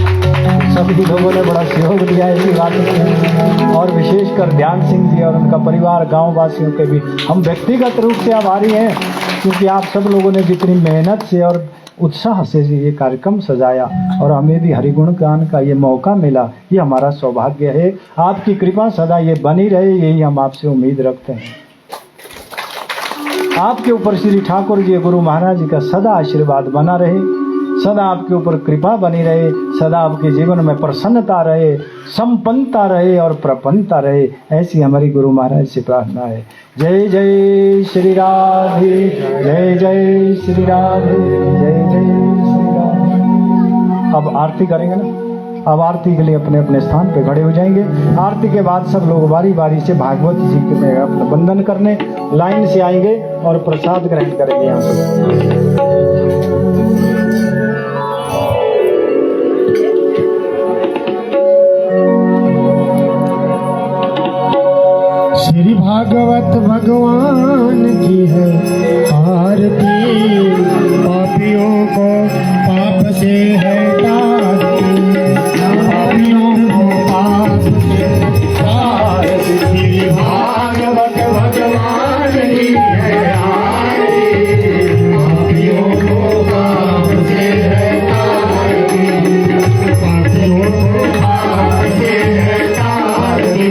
सभी लोगों ने बड़ा सहयोग दिया है इसी बात में, और विशेषकर ध्यान सिंह जी और उनका परिवार, गांव वासियों के भी हम व्यक्तिगत रूप से आभारी हैं, क्योंकि आप सब लोगों ने जितनी मेहनत से और उत्साह से ये कार्यक्रम सजाया और हमें भी हरिगुण गान का ये मौका मिला, ये हमारा सौभाग्य है। आपकी कृपा सदा ये बनी रहे, यही हम आपसे उम्मीद रखते हैं। आपके ऊपर श्री ठाकुर जी गुरु महाराज जी का सदा आशीर्वाद बना रहे, सदा आपके ऊपर कृपा बनी रहे, सदा आपके जीवन में प्रसन्नता रहे, संपन्नता रहे और प्रपन्नता रहे, ऐसी हमारी गुरु महाराज से प्रार्थना है। जय जय श्री राधे, जय जय श्री राधे, जय जय श्री राधे। अब आरती करेंगे ना, अब आरती के लिए अपने अपने स्थान पे खड़े हो जाएंगे। आरती के बाद सब लोग बारी बारी से भागवत जी के अपना वंदन करने लाइन से आएंगे और प्रसाद ग्रहण करेंगे यहाँ पे। श्री भागवत भगवान की है आरती, पापियों को पाप से है तारती, पापियों को पाप से तारती। श्री भागवत भगवान की है आरती, पापियों को पाप से है तारती, पापियों को पाप से है तारती।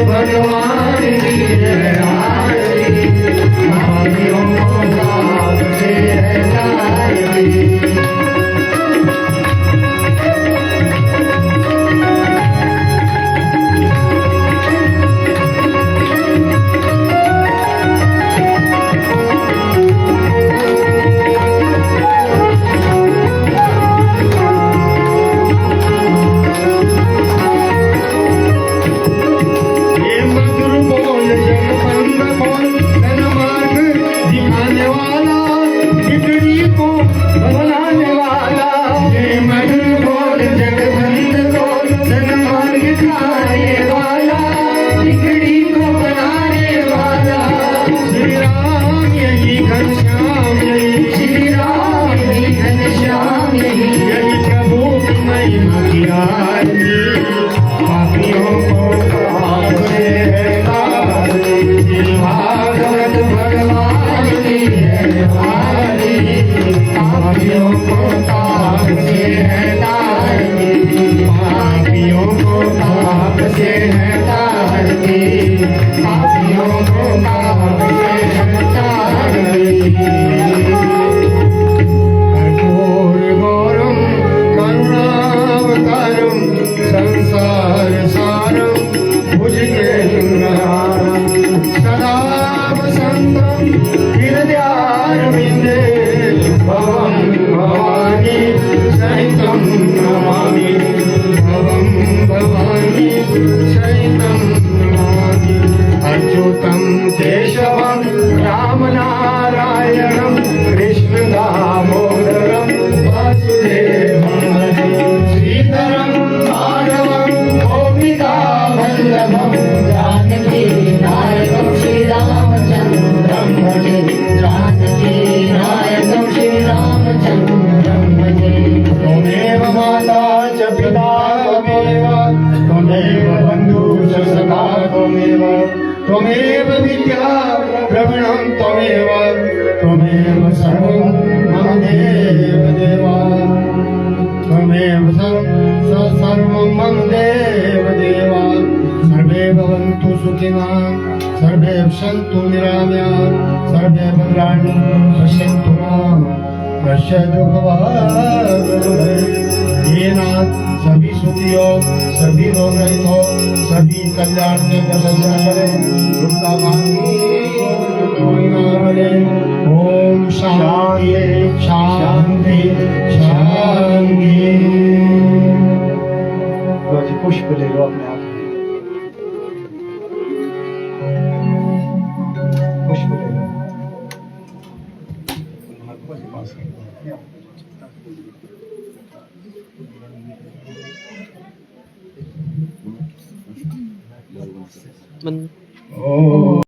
भगवान की है आरती, पापियों को पाप से को पाप से हटाती, पापियों को पाप से हटाती, पापियों को पाप से हटाती। कर्पूर गौरम करुणावतारम संसार सारम भुजगेन्द्रहारम सदा वसंतम हृदयारविंदे भवं भवानी सहितं नमामि, भवं भवानी सहितं नमामि। अच्युतं केशवं रामनारायणं कृष्ण दामोदरं वासुदेवं हरे, श्रीधरं माधवं गोपिका वल्लभं जानकी नायकं श्रीरामचन्द्रं भजे, जानकी नायकं श्रीरामचन्द्रं भजे। त्वमेव माता च पिता त्वमेव, त्वमेव बन्धुश्च सखा त्वमेव, त्वमेव विद्या द्रविणं त्वमेव, त्वमेव सर्वं मम देव देवा, त्वमेव सर्वं मम देव देवा। सर्वे भवन्तु सुखिनः, सर्वे सन्तु निरामयाः, सर्वे भद्राणि पश्यन्तु मा कश्चित् हे नाथ सभी सुखी हो, सभी रोग रहित हो, सभी कल्याण के दर्शन करें, दुर्गा मांगी कोई ना बने। ओम शांति शांति शांति। तो जी पुष्प ले लो अपने हाथ में, पुष्प ले लो। महात्मा जी पास कर दो। ओम